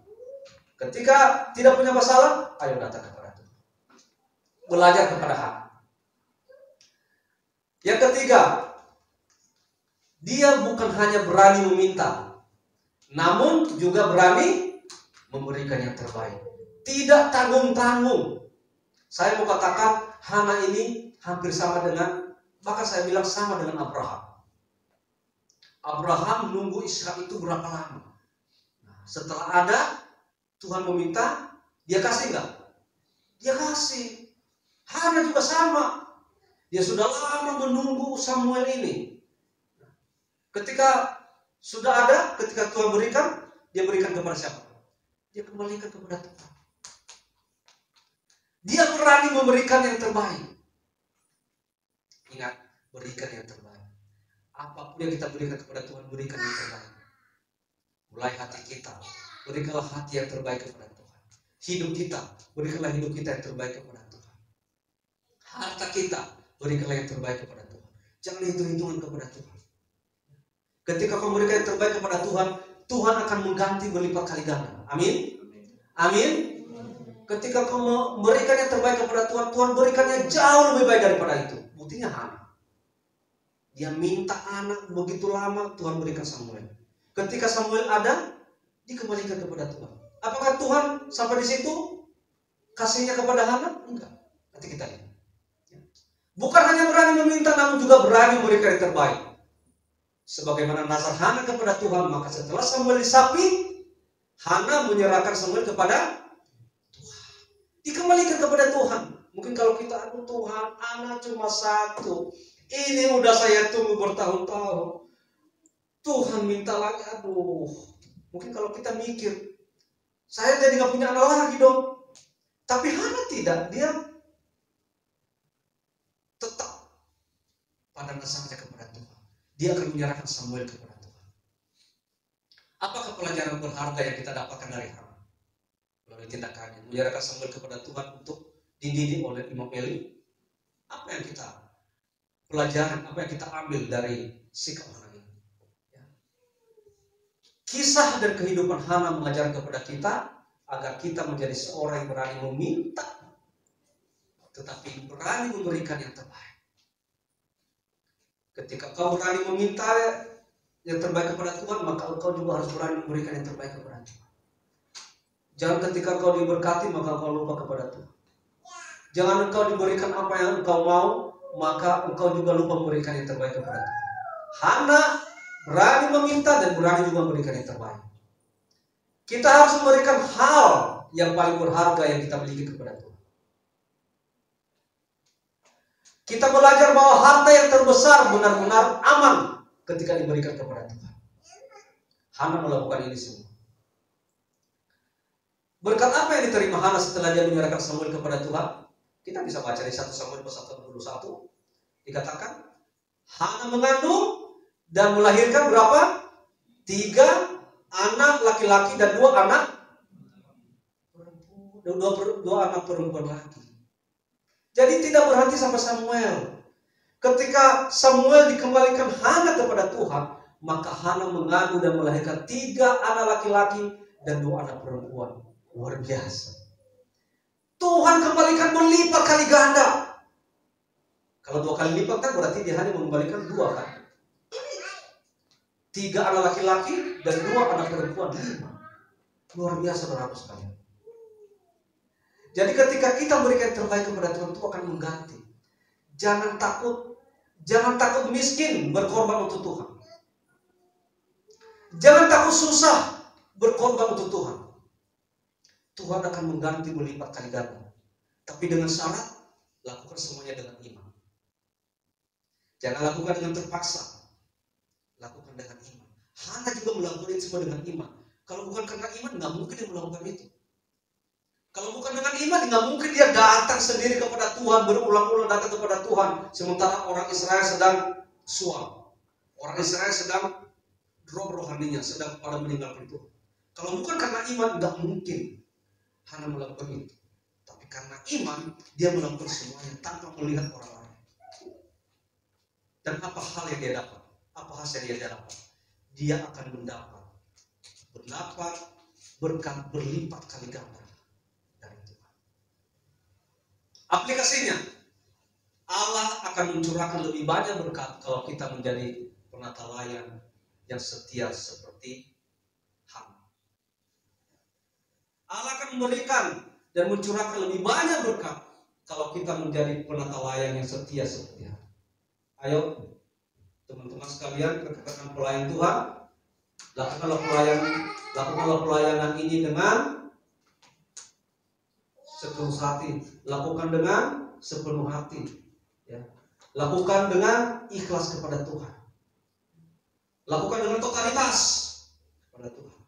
Ketika tidak punya masalah, ayo datang kepada Tuhan. Belajar kepada hak. Yang ketiga, dia bukan hanya berani meminta, namun juga berani memberikan yang terbaik. Tidak tanggung-tanggung. Saya mau katakan, Hana ini hampir sama dengan, bahkan saya bilang sama dengan Abraham. Abraham menunggu Ishak itu berapa lama? Nah, setelah ada, Tuhan meminta, dia kasih nggak? Dia kasih. Hana juga sama. Dia sudah lama menunggu Samuel ini. Ketika sudah ada, ketika Tuhan berikan, dia berikan kepada siapa? Dia kembalikan kepada Tuhan. Dia berani memberikan yang terbaik. Ingat, berikan yang terbaik. Apapun yang kita berikan kepada Tuhan, berikan yang terbaik. Mulai hati kita, berikanlah hati yang terbaik kepada Tuhan. Hidup kita, berikanlah hidup kita yang terbaik kepada Tuhan. Harta kita, berikanlah yang terbaik kepada Tuhan. Jangan hitung-hitungan kepada Tuhan. Ketika kau memberikan yang terbaik kepada Tuhan, Tuhan akan mengganti berlipat kali ganda. Amin? Amin? Ketika kau memberikan yang terbaik kepada Tuhan, Tuhan berikannya jauh lebih baik daripada itu. Buktinya Hana. Dia minta anak begitu lama, Tuhan berikan Samuel. Ketika Samuel ada, dikembalikan kepada Tuhan. Apakah Tuhan sampai di situ kasihnya kepada Hana? Enggak. Nanti kita lihat. Bukan hanya berani meminta, namun juga berani memberikan yang terbaik. Sebagaimana nazar Hana kepada Tuhan, maka setelah Samuel disapi, Hana menyerahkan Samuel kepada Tuhan. Dikembalikan kepada Tuhan. Mungkin kalau kita, aduh Tuhan, anak cuma satu. Ini udah saya tunggu bertahun-tahun. Tuhan minta lagi, aduh. Mungkin kalau kita mikir, saya jadi gak punya anak lagi dong. Tapi Hana tidak, dia tetap pada nazarnya kepada Tuhan. Dia akan menyerahkan Samuel kepada Tuhan. Apakah pelajaran berharga yang kita dapatkan dari Hana? Melalui tindakannya, menyerahkan Samuel kepada Tuhan untuk dididik oleh Imam Eli. Apa yang kita pelajaran, apa yang kita ambil dari sikap Hana ini? Ya. Kisah dan kehidupan Hana mengajar kepada kita agar kita menjadi seorang yang berani meminta, tetapi berani memberikan yang terbaik. Ketika kau berani meminta yang terbaik kepada Tuhan, maka kau juga harus berani memberikan yang terbaik kepada Tuhan. Jangan ketika kau diberkati, maka kau lupa kepada Tuhan. Jangan engkau diberikan apa yang engkau mau, maka engkau juga lupa memberikan yang terbaik kepada Tuhan. Hana berani meminta dan berani juga memberikan yang terbaik. Kita harus memberikan hal yang paling berharga yang kita miliki kepada Tuhan. Kita belajar bahwa harta yang terbesar benar-benar aman ketika diberikan kepada Tuhan. Hana melakukan ini semua. Berkat apa yang diterima Hana setelah dia menyerahkan Samuel kepada Tuhan? Kita bisa baca di 1 Samuel pasal 21. Dikatakan Hana mengandung dan melahirkan berapa? 3 anak laki-laki dan 2 anak perempuan lagi. Jadi tidak berhenti sampai Samuel. Ketika Samuel dikembalikan Hana kepada Tuhan, maka Hana mengandung dan melahirkan 3 anak laki-laki dan 2 anak perempuan. Luar biasa. Tuhan kembalikan berlipat kali ganda. Kalau 2 kali lipat kan berarti dia hanya mengembalikan 2 kan. 3 anak laki-laki dan 2 anak perempuan, 5. Luar biasa saudara sekalian. Jadi ketika kita berikan yang terbaik kepada Tuhan, Tuhan akan mengganti. Jangan takut miskin berkorban untuk Tuhan. Jangan takut susah berkorban untuk Tuhan. Tuhan akan mengganti berlipat kali ganda. Tapi dengan syarat, lakukan semuanya dengan iman. Jangan lakukan dengan terpaksa. Lakukan dengan iman. Hana juga melakukan itu semua dengan iman. Kalau bukan karena iman, nggak mungkin dia melakukan itu. Kalau bukan dengan iman, nggak mungkin dia datang sendiri kepada Tuhan, berulang-ulang datang kepada Tuhan. Sementara orang Israel sedang suam. Orang Israel sedang drop rohaninya, sedang pada meninggalkan Tuhan. Kalau bukan karena iman, nggak mungkin Hana melakukan itu. Tapi karena iman, dia melakukan semuanya tanpa melihat orang lain. Dan apa hal yang dia dapat? Apa hasil yang dia dapat? Dia akan mendapat berkat berlipat kali ganda dari Tuhan. Aplikasinya, Allah akan mencurahkan lebih banyak berkat kalau kita menjadi penata layan yang setia seperti Hana. Allah akan memberikan dan mencurahkan lebih banyak berkat kalau kita menjadi penata layan yang setia seperti Hana. Ayo teman-teman sekalian, rekan-rekan pelayan Tuhan, lakukanlah pelayanan ini dengan sepenuh hati, lakukan dengan sepenuh hati, ya. Lakukan dengan ikhlas kepada Tuhan, lakukan dengan totalitas kepada Tuhan.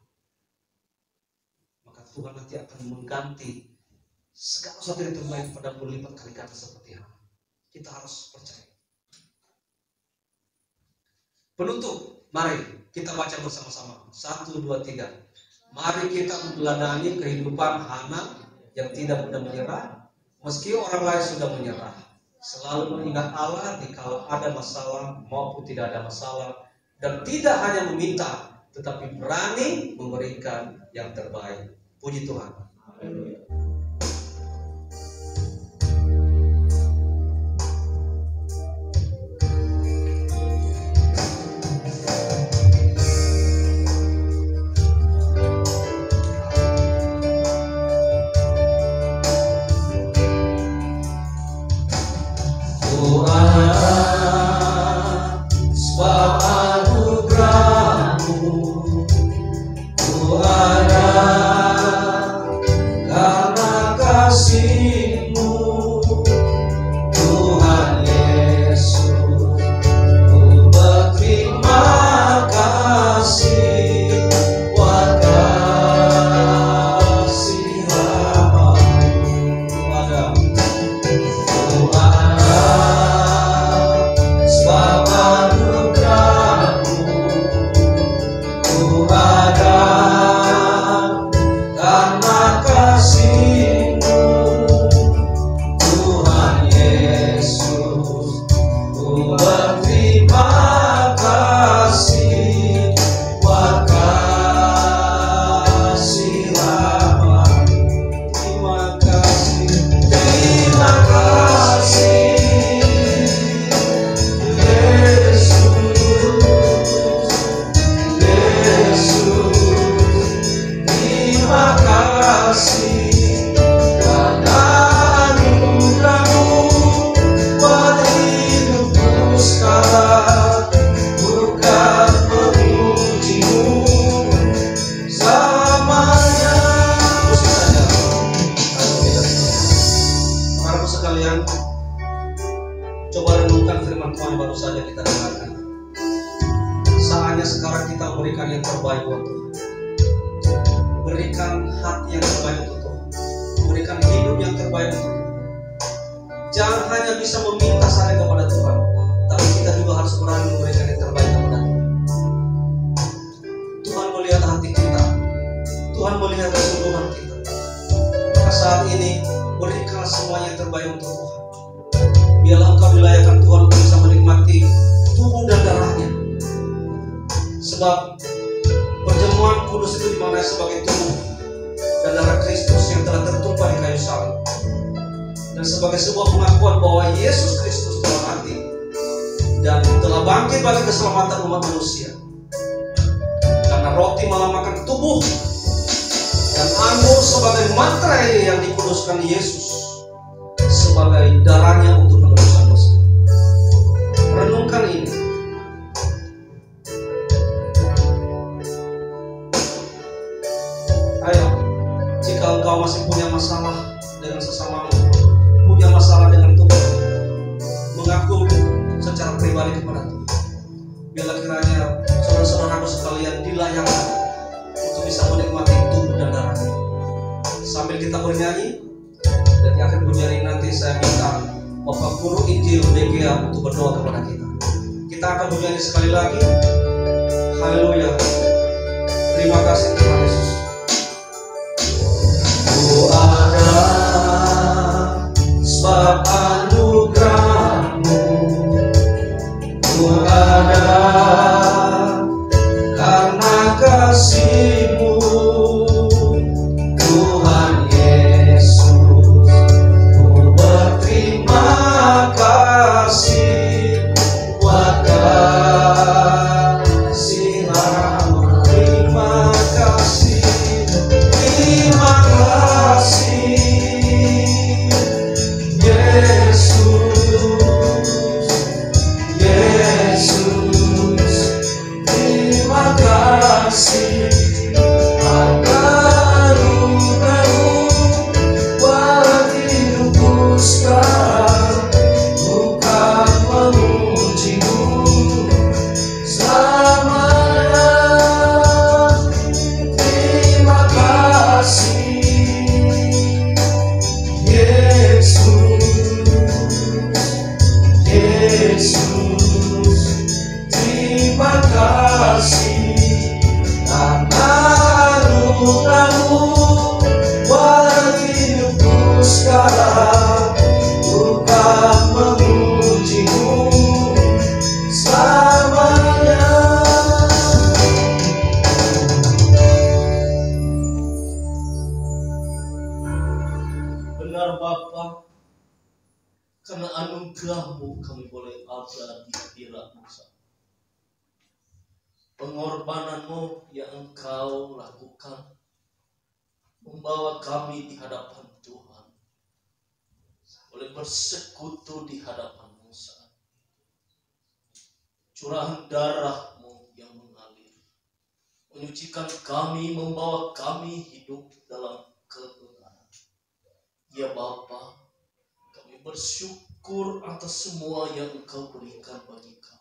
Maka Tuhan nanti akan mengganti segala sesuatu yang terbaik pada berlipat kali ganda seperti Hana. Kita harus percaya. Penutup, mari kita baca bersama-sama. 1, 2, 3. Mari kita meneladani kehidupan Hana yang tidak mudah menyerah, meski orang lain sudah menyerah. Selalu mengingat Allah dikala ada masalah maupun tidak ada masalah, dan tidak hanya meminta, tetapi berani memberikan yang terbaik. Puji Tuhan. Amin. Sambil kita bernyanyi, dan di akhir pujian ini nanti saya minta Bapak Guru Injil BGA untuk berdoa kepada kita. Kita akan bernyanyi sekali lagi. Haleluya. Terima kasih Tuhan Yesus. Ku ada sebab anugerah-Mu, ku ada karena kasih-Mu, Tuhan Yesus. Ku berterima kasih buat kasih-Mu. Terima kasih, terima kasih Yesus, Yesus. Terima kasih anugerah-Mu buat hidupku sekarang. Ku kan memuji-Mu selamanya. Terima kasih Yesus, Yesus. Terima kasih anugerah-Mu buat hidupku sekarang. Ku kan memuji-Mu selamanya. Benar Bapa, karena anugerah-Mu kami boleh ada di hadirat-Mu. Pengorbanan-Mu yang Engkau lakukan membawa kami di hadapan Tuhan, boleh bersekutu di hadapan-Mu saat curahan darah-Mu yang mengalir menyucikan kami, membawa kami hidup dalam kebenaran. Ya Bapa, kami bersyukur atas semua yang Engkau berikan bagi kami.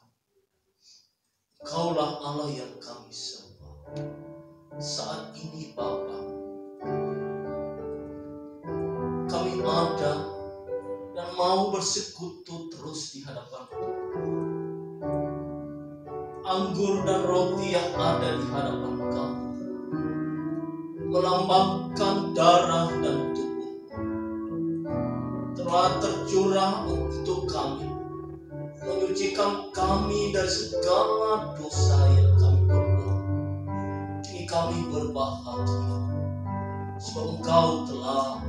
Engkaulah Allah yang kami sembah. Saat ini Bapa, kami ada dan mau bersekutu terus di hadapan Tuhan. Anggur dan roti yang ada di hadapan kami melambangkan darah dan tubuh telah tercurah untuk kami, menyucikan kami dari segala dosa yang kami perbuat. Kini kami berbahagia sebab Engkau telah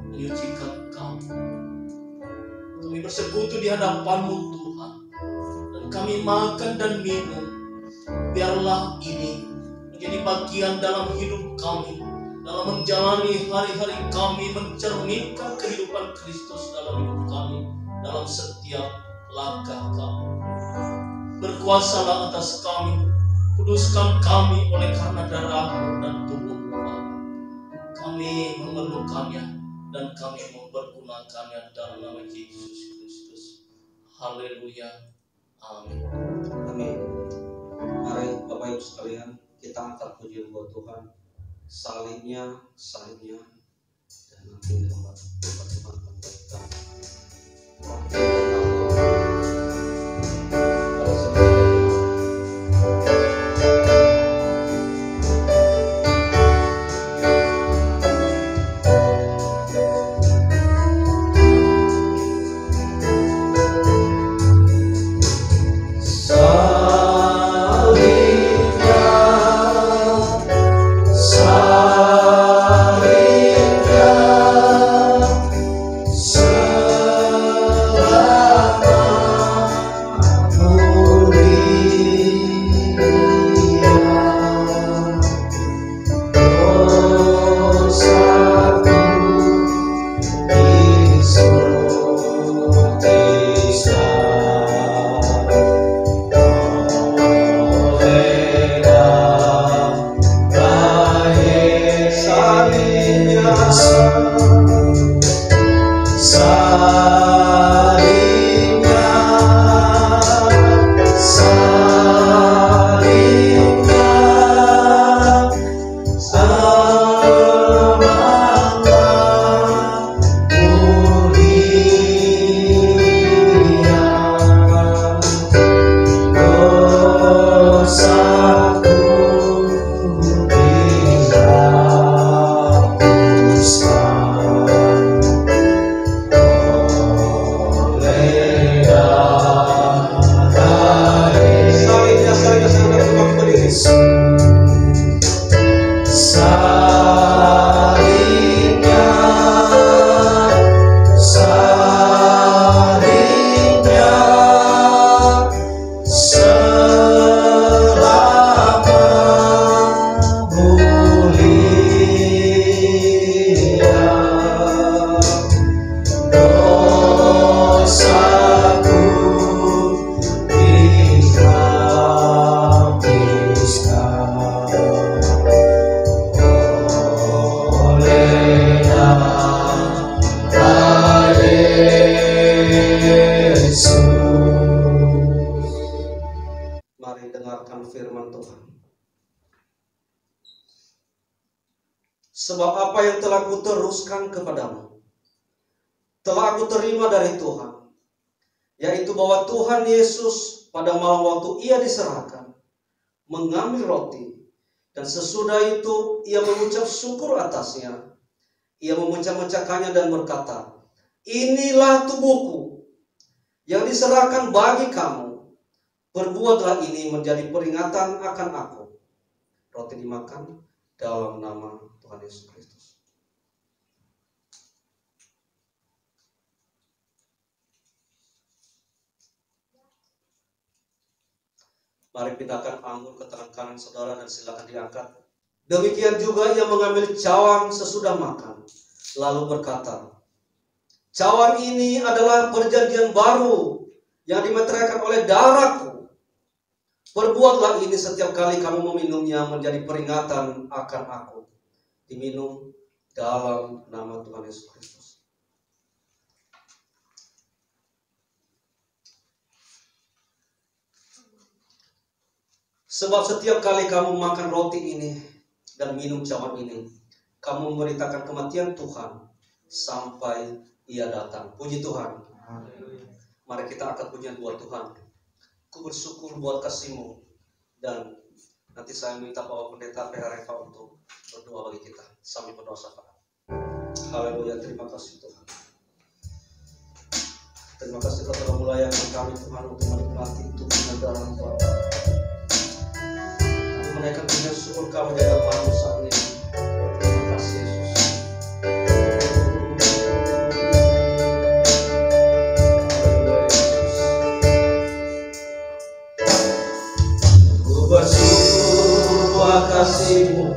menyucikan kami. Kami bersekutu di hadapan-Mu Tuhan, dan kami makan dan minum. Biarlah ini menjadi bagian dalam hidup kami, dalam menjalani hari-hari kami, mencerminkan kehidupan Kristus dalam hidup kami, dalam setiap langkah kami. Berkuasalah atas kami, kuduskan kami oleh karena darah-Mu dan tubuh-Mu Bapa. Kami memerlukannya dan kami mempergunakannya dalam nama Yesus Kristus. Haleluya. Amin. Amin. Mari Bapak Ibu sekalian, kita angkat pujian buat Tuhan. Salibnya, dan nanti hamba Tuhan akan berikan pada semua. Sebab apa yang telah kuteruskan kepadamu telah aku terima dari Tuhan, yaitu bahwa Tuhan Yesus pada malam waktu ia diserahkan mengambil roti, dan sesudah itu ia mengucap syukur atasnya. Ia memecah-mecahkannya dan berkata, "Inilah tubuhku yang diserahkan bagi kamu. Perbuatlah ini menjadi peringatan akan aku." Roti dimakan dalam nama Tuhan Yesus Kristus. Mari pindahkan anggur ke tangan kanan saudara dan silakan diangkat. Demikian juga ia mengambil cawan sesudah makan, lalu berkata, "Cawan ini adalah perjanjian baru yang dimeteraikan oleh darahku. Perbuatlah ini setiap kali kamu meminumnya menjadi peringatan akan aku." Diminum dalam nama Tuhan Yesus Kristus. Sebab setiap kali kamu makan roti ini dan minum cawan ini, kamu memberitakan kematian Tuhan sampai ia datang. Puji Tuhan. Mari kita angkat pujian buat Tuhan. Ku bersyukur buat kasih-Mu. Dan nanti saya minta Bapak Pendeta PH Reva untuk berdoa bagi kita. Sambil berdoa syafaat. Haleluya, terima kasih Tuhan. Terima kasih Kau telah melayani kami Tuhan untuk menikmati tubuh darah Bapa. Menaikkan pujian syukur kami di hadapan-Mu saat ini. Terima kasih Yesus. Haleluya Yesus. Ku bersyukur buat kasih-Mu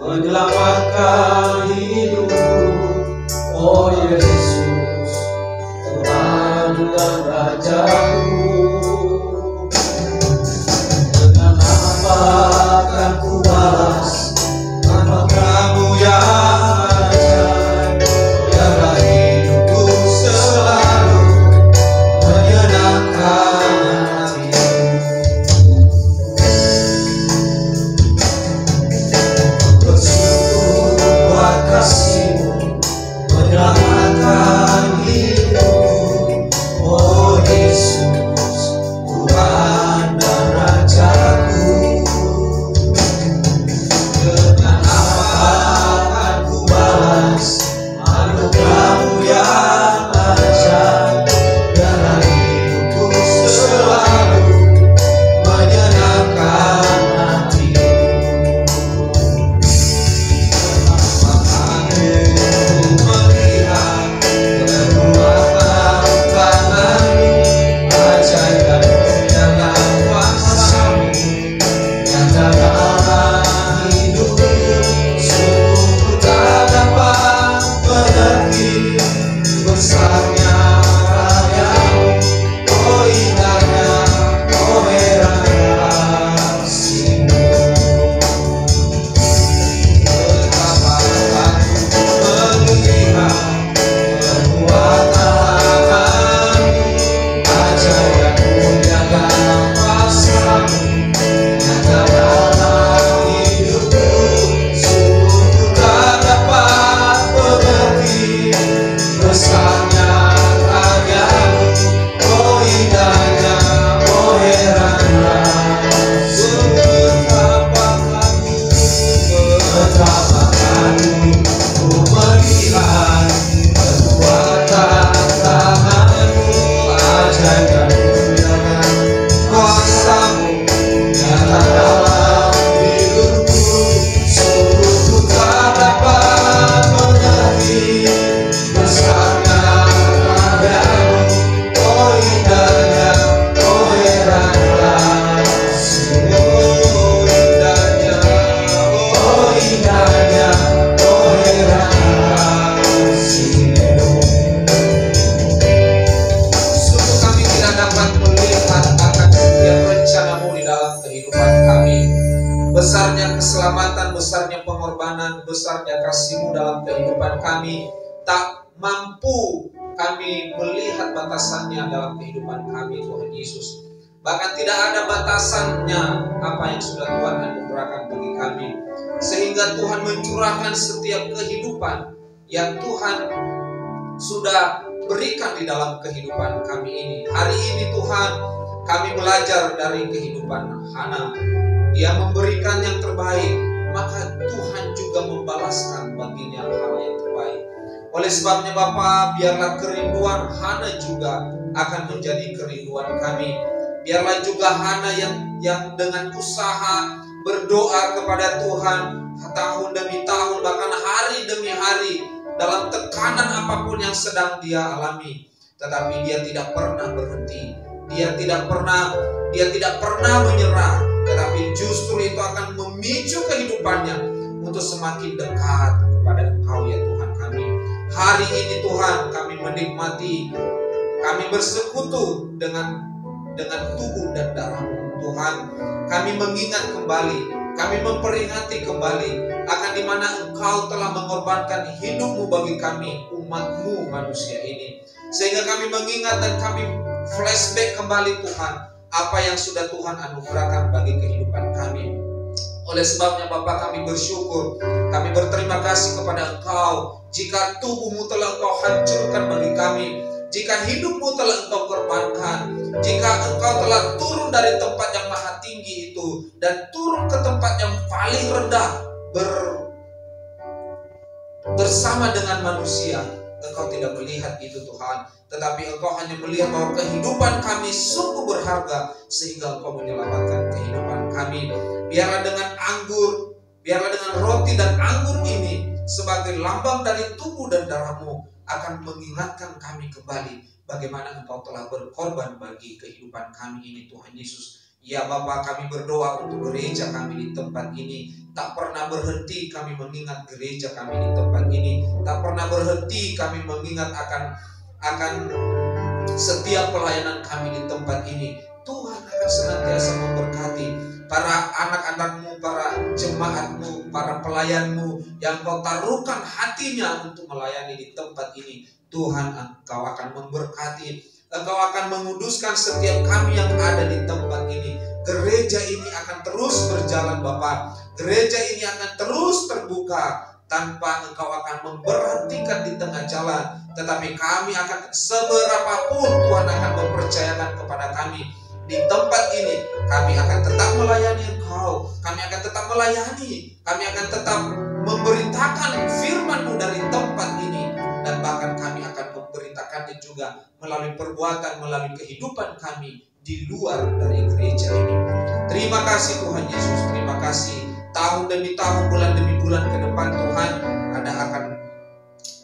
menyelamatkan hidupku. Oh Yesus, Tuhan dan Raja-Ku. Akan ku balas tanpa Kamu yang ajaib. Biarlah hidupku selalu menyenangkan hati-Mu. Bersyukur buat kasih-Mu menyelamatkan hidupku. Oh Yesus, Tuhan dan Raja-Ku. Besarnya keselamatan, besarnya pengorbanan, besarnya kasih-Mu dalam kehidupan kami, tak mampu kami melihat batasannya dalam kehidupan kami, Tuhan Yesus. Bahkan tidak ada batasannya apa yang sudah Tuhan anugerahkan bagi kami. sehingga Tuhan mencurahkan setiap kehidupan yang Tuhan sudah berikan di dalam kehidupan kami ini. Hari ini Tuhan, kami belajar dari kehidupan Hana. Dia memberikan yang terbaik, maka Tuhan juga membalaskan baginya hal yang terbaik. Oleh sebabnya Bapa, biarlah kerinduan Hana juga akan menjadi kerinduan kami. Biarlah juga Hana yang dengan usaha berdoa kepada Tuhan tahun demi tahun, bahkan hari demi hari, dalam tekanan apapun yang sedang dia alami, tetapi dia tidak pernah berhenti. Dia tidak pernah menyerah, tetapi justru itu akan memicu kehidupannya untuk semakin dekat kepada Engkau ya Tuhan kami. Hari ini Tuhan, kami menikmati, kami bersekutu dengan tubuh dan darah-Mu Tuhan. Kami mengingat kembali, kami memperingati kembali akan di mana Engkau telah mengorbankan hidup-Mu bagi kami, umat-Mu manusia ini. Sehingga kami mengingat dan kami flashback kembali Tuhan, apa yang sudah Tuhan anugerahkan bagi kehidupan kami. Oleh sebabnya Bapa, kami bersyukur, kami berterima kasih kepada Engkau. Jika tubuh-Mu telah Engkau hancurkan bagi kami, jika hidup-Mu telah Engkau korbankan, jika Engkau telah turun dari tempat yang maha tinggi itu dan turun ke tempat yang paling rendah bersama dengan manusia, Engkau tidak melihat itu Tuhan, tetapi Engkau hanya melihat bahwa kehidupan kami sungguh berharga, sehingga Engkau menyelamatkan kehidupan kami. Biarlah dengan anggur, biarlah dengan roti dan anggur ini sebagai lambang dari tubuh dan darah-Mu akan mengingatkan kami kembali bagaimana Engkau telah berkorban bagi kehidupan kami ini Tuhan Yesus. Ya Bapa, kami berdoa untuk gereja kami di tempat ini. Tak pernah berhenti kami mengingat gereja kami di tempat ini. Tak pernah berhenti kami mengingat akan setiap pelayanan kami di tempat ini. Tuhan akan senantiasa memberkati para anak-anak-Mu, para jemaat-Mu, para pelayan-Mu yang Kau taruhkan hatinya untuk melayani di tempat ini. Tuhan, Engkau akan memberkati, Engkau akan menguduskan setiap kami yang ada di tempat ini. Gereja ini akan terus berjalan Bapa. Gereja ini akan terus terbuka tanpa Engkau akan memberhentikan di tengah jalan. Tetapi kami akan, seberapapun Tuhan akan mempercayakan kepada kami di tempat ini, kami akan tetap melayani Engkau. Kami akan tetap melayani. Kami akan tetap memberitakan firman-Mu dari tempat ini. Dan bahkan kami akan memberitakannya juga melalui perbuatan, melalui kehidupan kami di luar dari gereja ini. Terima kasih Tuhan Yesus, terima kasih. Tahun demi tahun, bulan demi bulan ke depan Tuhan, akan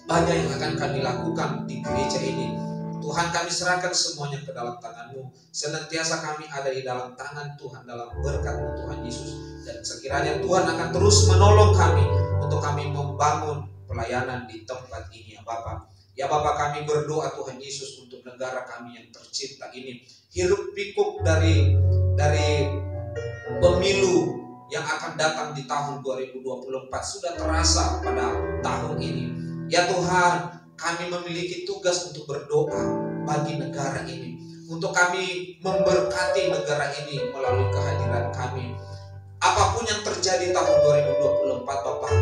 banyak yang akan kami lakukan di gereja ini. Tuhan, kami serahkan semuanya ke dalam tangan-Mu. Senantiasa kami ada di dalam tangan Tuhan, dalam berkat-Mu Tuhan Yesus. Dan sekiranya Tuhan akan terus menolong kami untuk kami membangun pelayanan di tempat ini ya Bapa. Ya Bapa, kami berdoa Tuhan Yesus untuk negara kami yang tercinta ini. Hiruk pikuk dari pemilu yang akan datang di tahun 2024 sudah terasa pada tahun ini. Ya Tuhan, kami memiliki tugas untuk berdoa bagi negara ini, untuk kami memberkati negara ini melalui kehadiran kami. Apapun yang terjadi tahun 2024 Bapak,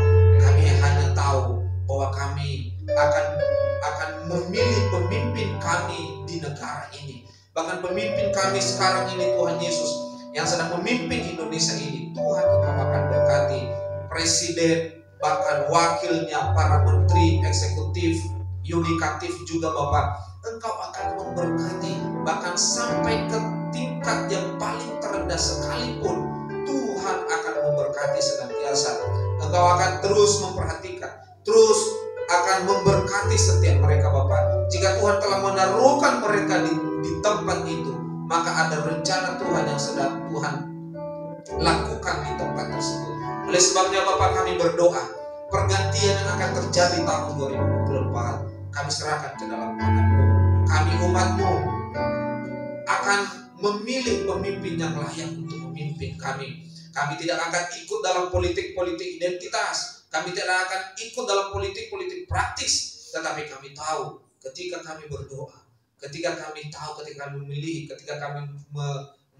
kami hanya tahu bahwa kami akan memilih pemimpin kami di negara ini. Bahkan pemimpin kami sekarang ini Tuhan Yesus yang sedang memimpin Indonesia ini, Tuhan Engkau akan berkati presiden, bahkan wakilnya, para menteri, eksekutif, yudikatif juga Bapak. Engkau akan memberkati, bahkan sampai ke tingkat yang paling terendah sekalipun Tuhan akan memberkati senantiasa. Engkau akan terus memperhatikan, terus akan memberkati setiap mereka Bapak. Jika Tuhan telah menaruhkan mereka di tempat itu, maka ada rencana Tuhan yang sedang Tuhan lakukan di tempat tersebut. Oleh sebabnya Bapak, kami berdoa pergantian yang akan terjadi tahun 2024 kami serahkan ke dalam tangan-Mu. Kami umat-Mu akan memilih pemimpin yang layak untuk memimpin kami. Kami tidak akan ikut dalam politik-politik identitas. Kami tidak akan ikut dalam politik-politik praktis. Tetapi kami tahu ketika kami berdoa, ketika kami tahu, ketika kami memilih, ketika kami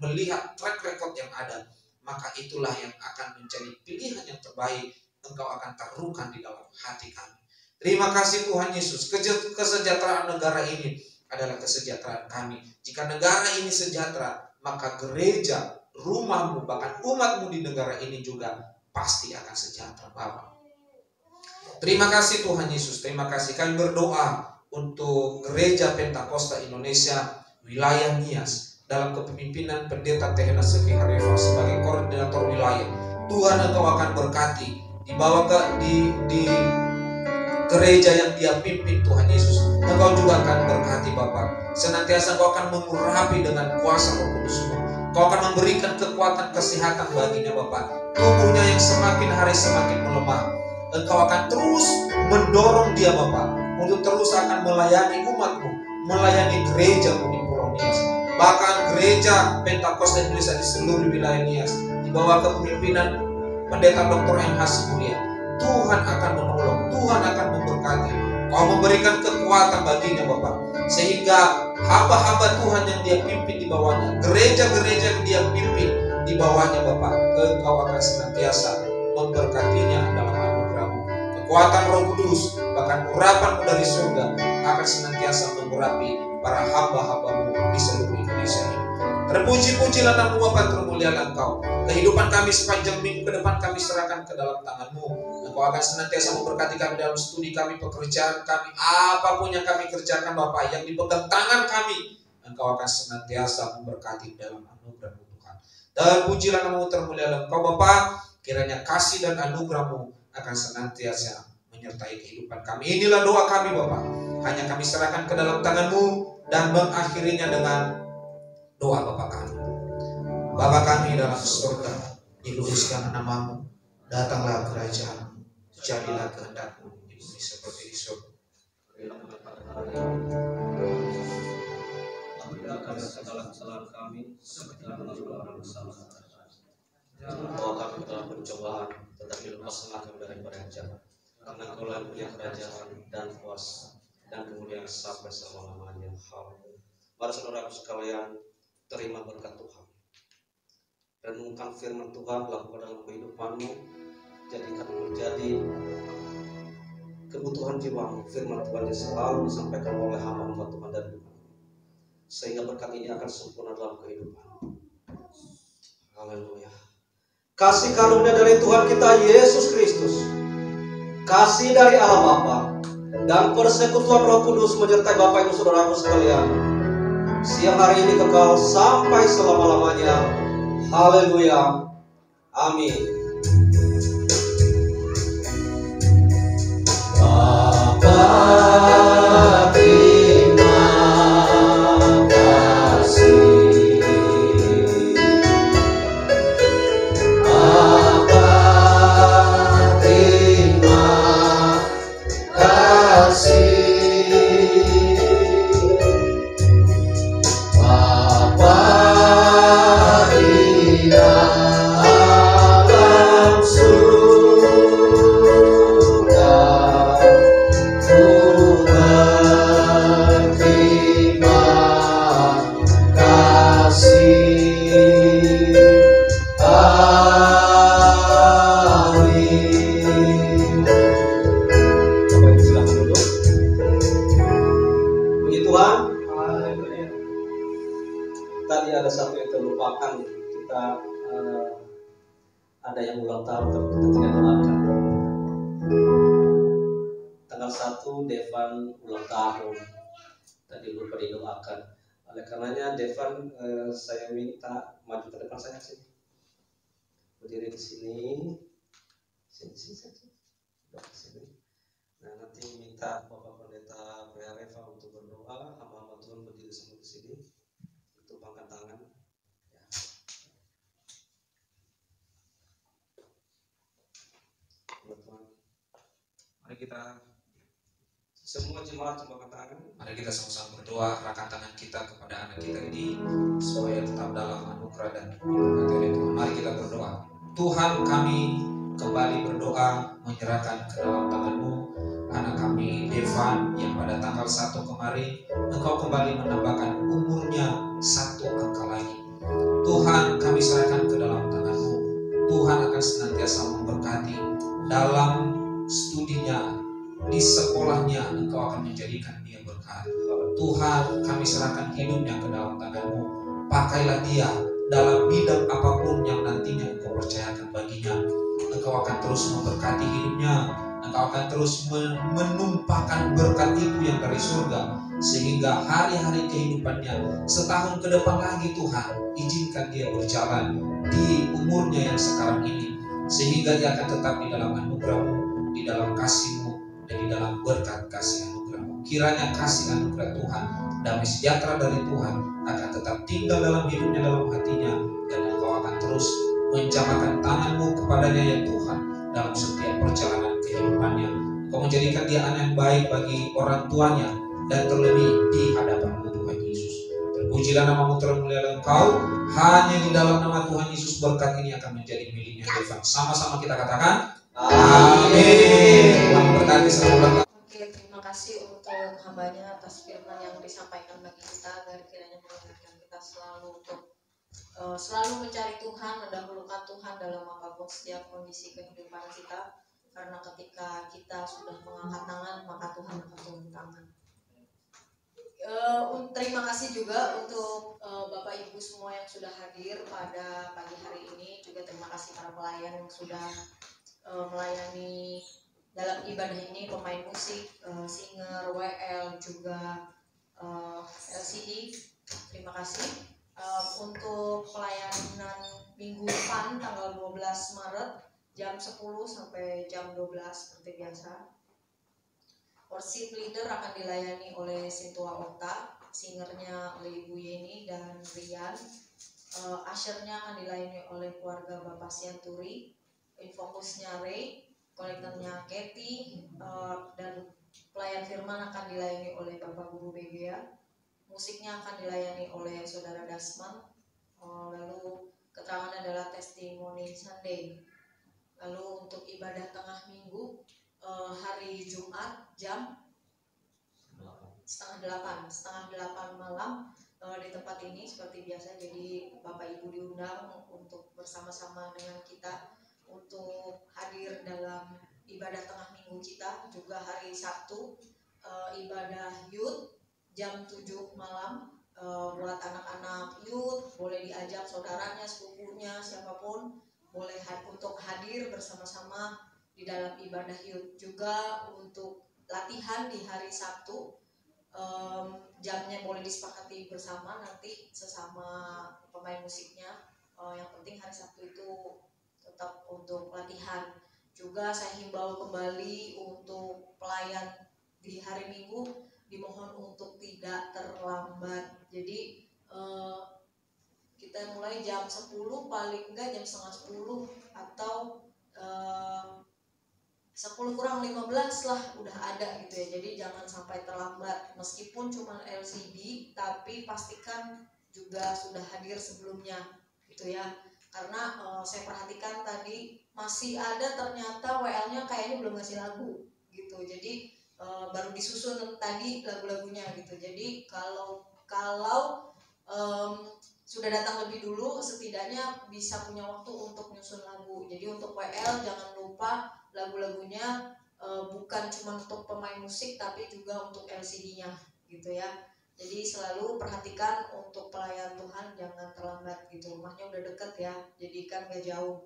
melihat track record yang ada, maka itulah yang akan menjadi pilihan yang terbaik Engkau akan taruhkan di dalam hati kami. Terima kasih Tuhan Yesus. Kesejahteraan negara ini adalah kesejahteraan kami. Jika negara ini sejahtera, maka gereja, rumahmu, bahkan umatmu di negara ini juga pasti akan sejahtera, Bapak. Terima kasih Tuhan Yesus. Terima kasih. Kami berdoa untuk Gereja Pentakosta Indonesia wilayah Nias dalam kepemimpinan Pendeta Tehena Sefi Hareva sebagai koordinator wilayah. Tuhan Engkau akan berkati dibawa di gereja yang Dia pimpin, Tuhan Yesus. Engkau juga akan berkati Bapak. Senantiasa Engkau akan mengurapi dengan kuasa Roh Kudus-Mu. Engkau akan memberikan kekuatan kesehatan baginya Bapak. Tubuhnya yang semakin hari semakin melemah, Engkau akan terus mendorong dia Bapak untuk terus akan melayani umatmu, melayani gereja-Mu di Pulau Nias. Bahkan gereja Pentakosta Indonesia di seluruh wilayah Nias di bawah kepemimpinan Pendeta Dr. M. Hasibulia, Tuhan akan menolong, Tuhan akan memberkati. Kau memberikan kekuatan baginya Bapak, sehingga hamba-hamba Tuhan yang Dia pimpin di bawahnya, gereja-gereja yang Dia pimpin di bawahnya Bapak, Engkau akan senantiasa memberkatinya dalam anugerah-Mu. Kekuatan Roh Kudus, bahkan urapan-Mu dari surga akan senantiasa mengurapi para hamba-hamba-Mu di seluruh Indonesia ini. Terpuji-pujilah nama Bapa, termulialah Engkau. Kehidupan kami sepanjang minggu ke depan kami serahkan ke dalam tangan-Mu. Engkau akan senantiasa memberkati kami dalam studi kami, pekerjaan kami, apapun yang kami kerjakan Bapak, yang dipegang tangan kami, Engkau akan senantiasa memberkati dalam anugerah-Mu Tuhan. Terpujilah nama-Mu, termulialah Engkau Bapak. Kiranya kasih dan anugerah-Mu akan senantiasa menyertai kehidupan kami. Inilah doa kami Bapak. Hanya kami serahkan ke dalam tangan-Mu dan mengakhirinya dengan doa Bapa kami. Bapa kami dalam surga, dikuduskan nama-Mu, datanglah kerajaan-Mu, jadilah kehendak-Mu di bumi seperti di surga. Ampunilah segala kesalahan kami, seperti kami juga bersalah. Jangan bawa kami ke dalam pencobaan, tetapi lepaskanlah kami daripada yang jahat. Karena Engkau yang punya kerajaan dan kuasa dan kemudian sampai selama-lamanya. Haleluya. Mari saudaraku sekalian, terima berkat Tuhan. Renungkan firman Tuhan, lakukan dalam kehidupanmu, jadikan menjadi kebutuhan jiwamu. Firman Tuhan yang selalu disampaikan oleh hamba-hamba Tuhan dan Tuhan, sehingga berkat ini akan sempurna dalam kehidupan. Haleluya. Kasih karunia dari Tuhan kita Yesus Kristus, kasih dari Allah Bapa, dan persekutuan Roh Kudus menyertai Bapak Ibu saudaraku sekalian, siang hari ini kekal sampai selama-lamanya. Haleluya. Amin. Bapa, terima kasih. Bapa, terima kasih. Dalam surga ku berterima kasih. Amin. Bapak Ibu silakan duduk. Puji Tuhan. Tadi ada satu yang terlupakan, kita ada yang ulang tahun tapi kita tidak doakan. Tanggal 1 Devan ulang tahun, tadi lupa didoakan. Oleh karenanya Devan, saya minta maju ke depan saya sini, berdiri di sini, sini. Nah nanti minta Bapak Pendeta Reva untuk berdoa, hamba-hamba Tuhan berdiri semua di sini, tumpangkan tangan. Mari kita semua jemaat tumpangkan tangan. Mari kita sama-sama berdoa, arahkan tangan kita kepada anak kita ini supaya tetap dalam anugerah dan diberkati oleh Tuhan. Mari kita berdoa. Tuhan, kami kembali berdoa menyerahkan ke dalam tangan-Mu anak kami Devan yang pada tanggal 1 kemarin Engkau kembali menambahkan umurnya 1 angka lagi. Tuhan, kami serahkan ke dalam tangan-Mu. kerjanya, di sekolahnya, Engkau akan menjadikan dia berkat. Tuhan, kami serahkan hidupnya ke dalam tangan-Mu. Pakailah dia dalam bidang apapun yang nantinya Engkau percayakan baginya. Engkau akan terus memberkati hidupnya. Engkau akan terus menumpahkan berkat itu yang dari surga, sehingga hari-hari kehidupannya setahun ke depan lagi, Tuhan, izinkan dia berjalan di umurnya yang sekarang ini, sehingga dia akan tetap di dalam anugerah-Mu, di dalam kasih-Mu, dan di dalam berkat kasih anugerah-Mu. Kiranya kasih anugerah Tuhan, damai sejahtera dari Tuhan akan tetap tinggal dalam hidupnya, dalam hatinya, dan Engkau akan terus menjamahkan tangan-Mu kepadanya ya Tuhan, dalam setiap perjalanan kehidupannya. Engkau menjadikan dia anak yang baik bagi orang tuanya, dan terlebih di hadapan-Mu Tuhan Yesus. Terpujilah nama-Mu, termulialah Engkau. Hanya di dalam nama Tuhan Yesus berkat ini akan menjadi miliknya Tuhan. Sama-sama kita katakan amin. Tuhan memberkati semua. Oke, terima kasih untuk hambanya atas firman yang disampaikan bagi kita, agar kiranya mengingatkan kita selalu untuk selalu mencari Tuhan, mendahulukan Tuhan dalam apapun setiap kondisi kehidupan kita, karena ketika kita sudah mengangkat tangan maka Tuhan akan turun tangan. Terima kasih juga untuk Bapak Ibu semua yang sudah hadir pada pagi hari ini. Juga terima kasih para pelayan yang sudah melayani dalam ibadah ini, pemain musik, singer, WL, juga LCD. Terima kasih. Untuk pelayanan minggu depan tanggal 12 Maret jam 10 sampai jam 12 seperti biasa. Worship leader akan dilayani oleh Sintua Okta, singernya oleh Ibu Yeni dan Rian. Ushernya akan dilayani oleh keluarga Bapak Sianturi, infokusnya Ray, kolektornya Kathy, dan pelayan firman akan dilayani oleh Bapak Guru Begea. Musiknya akan dilayani oleh Saudara Dasman. Lalu keterangan adalah testimoni Sunday. Lalu untuk ibadah tengah minggu hari Jumat jam setengah 8 malam di tempat ini seperti biasa. Jadi Bapak Ibu diundang untuk bersama-sama dengan kita untuk hadir dalam ibadah tengah minggu kita. Juga hari Sabtu ibadah youth jam 7 malam. Buat anak-anak youth boleh diajak saudaranya, sepupunya, siapapun boleh untuk hadir bersama-sama di dalam ibadah youth. Juga untuk latihan di hari Sabtu, jamnya boleh disepakati bersama nanti sesama pemain musiknya. Yang penting hari Sabtu itu tetap untuk latihan. Juga saya himbau kembali untuk pelayan di hari Minggu, dimohon untuk tidak terlambat. Jadi kita mulai jam 10, paling enggak jam setengah 10 atau 10 kurang 15 lah udah ada gitu ya. Jadi jangan sampai terlambat, meskipun cuma LCD tapi pastikan juga sudah hadir sebelumnya gitu ya. Karena saya perhatikan tadi masih ada ternyata WL-nya kayaknya belum ngasih lagu gitu. Jadi baru disusun tadi lagu-lagunya gitu. Jadi kalau sudah datang lebih dulu, setidaknya bisa punya waktu untuk nyusun lagu. Jadi untuk WL jangan lupa lagu-lagunya bukan cuma untuk pemain musik tapi juga untuk LCD-nya gitu ya. Jadi selalu perhatikan untuk pelayan Tuhan jangan terlambat gitu. Rumahnya udah deket ya, jadi kan gak jauh.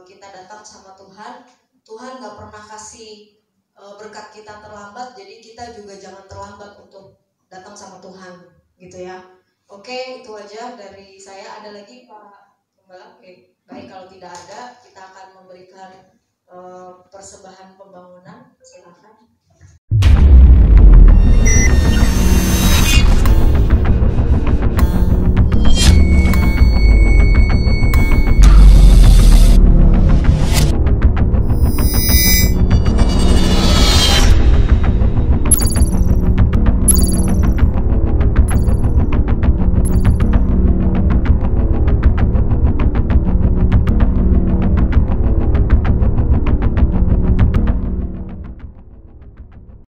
Kita datang sama Tuhan, Tuhan gak pernah kasih berkat kita terlambat, jadi kita juga jangan terlambat untuk datang sama Tuhan gitu ya. Oke, itu aja dari saya. Ada lagi Pak Gembala? Oke, baik, kalau tidak ada kita akan memberikan persembahan pembangunan. Silakan.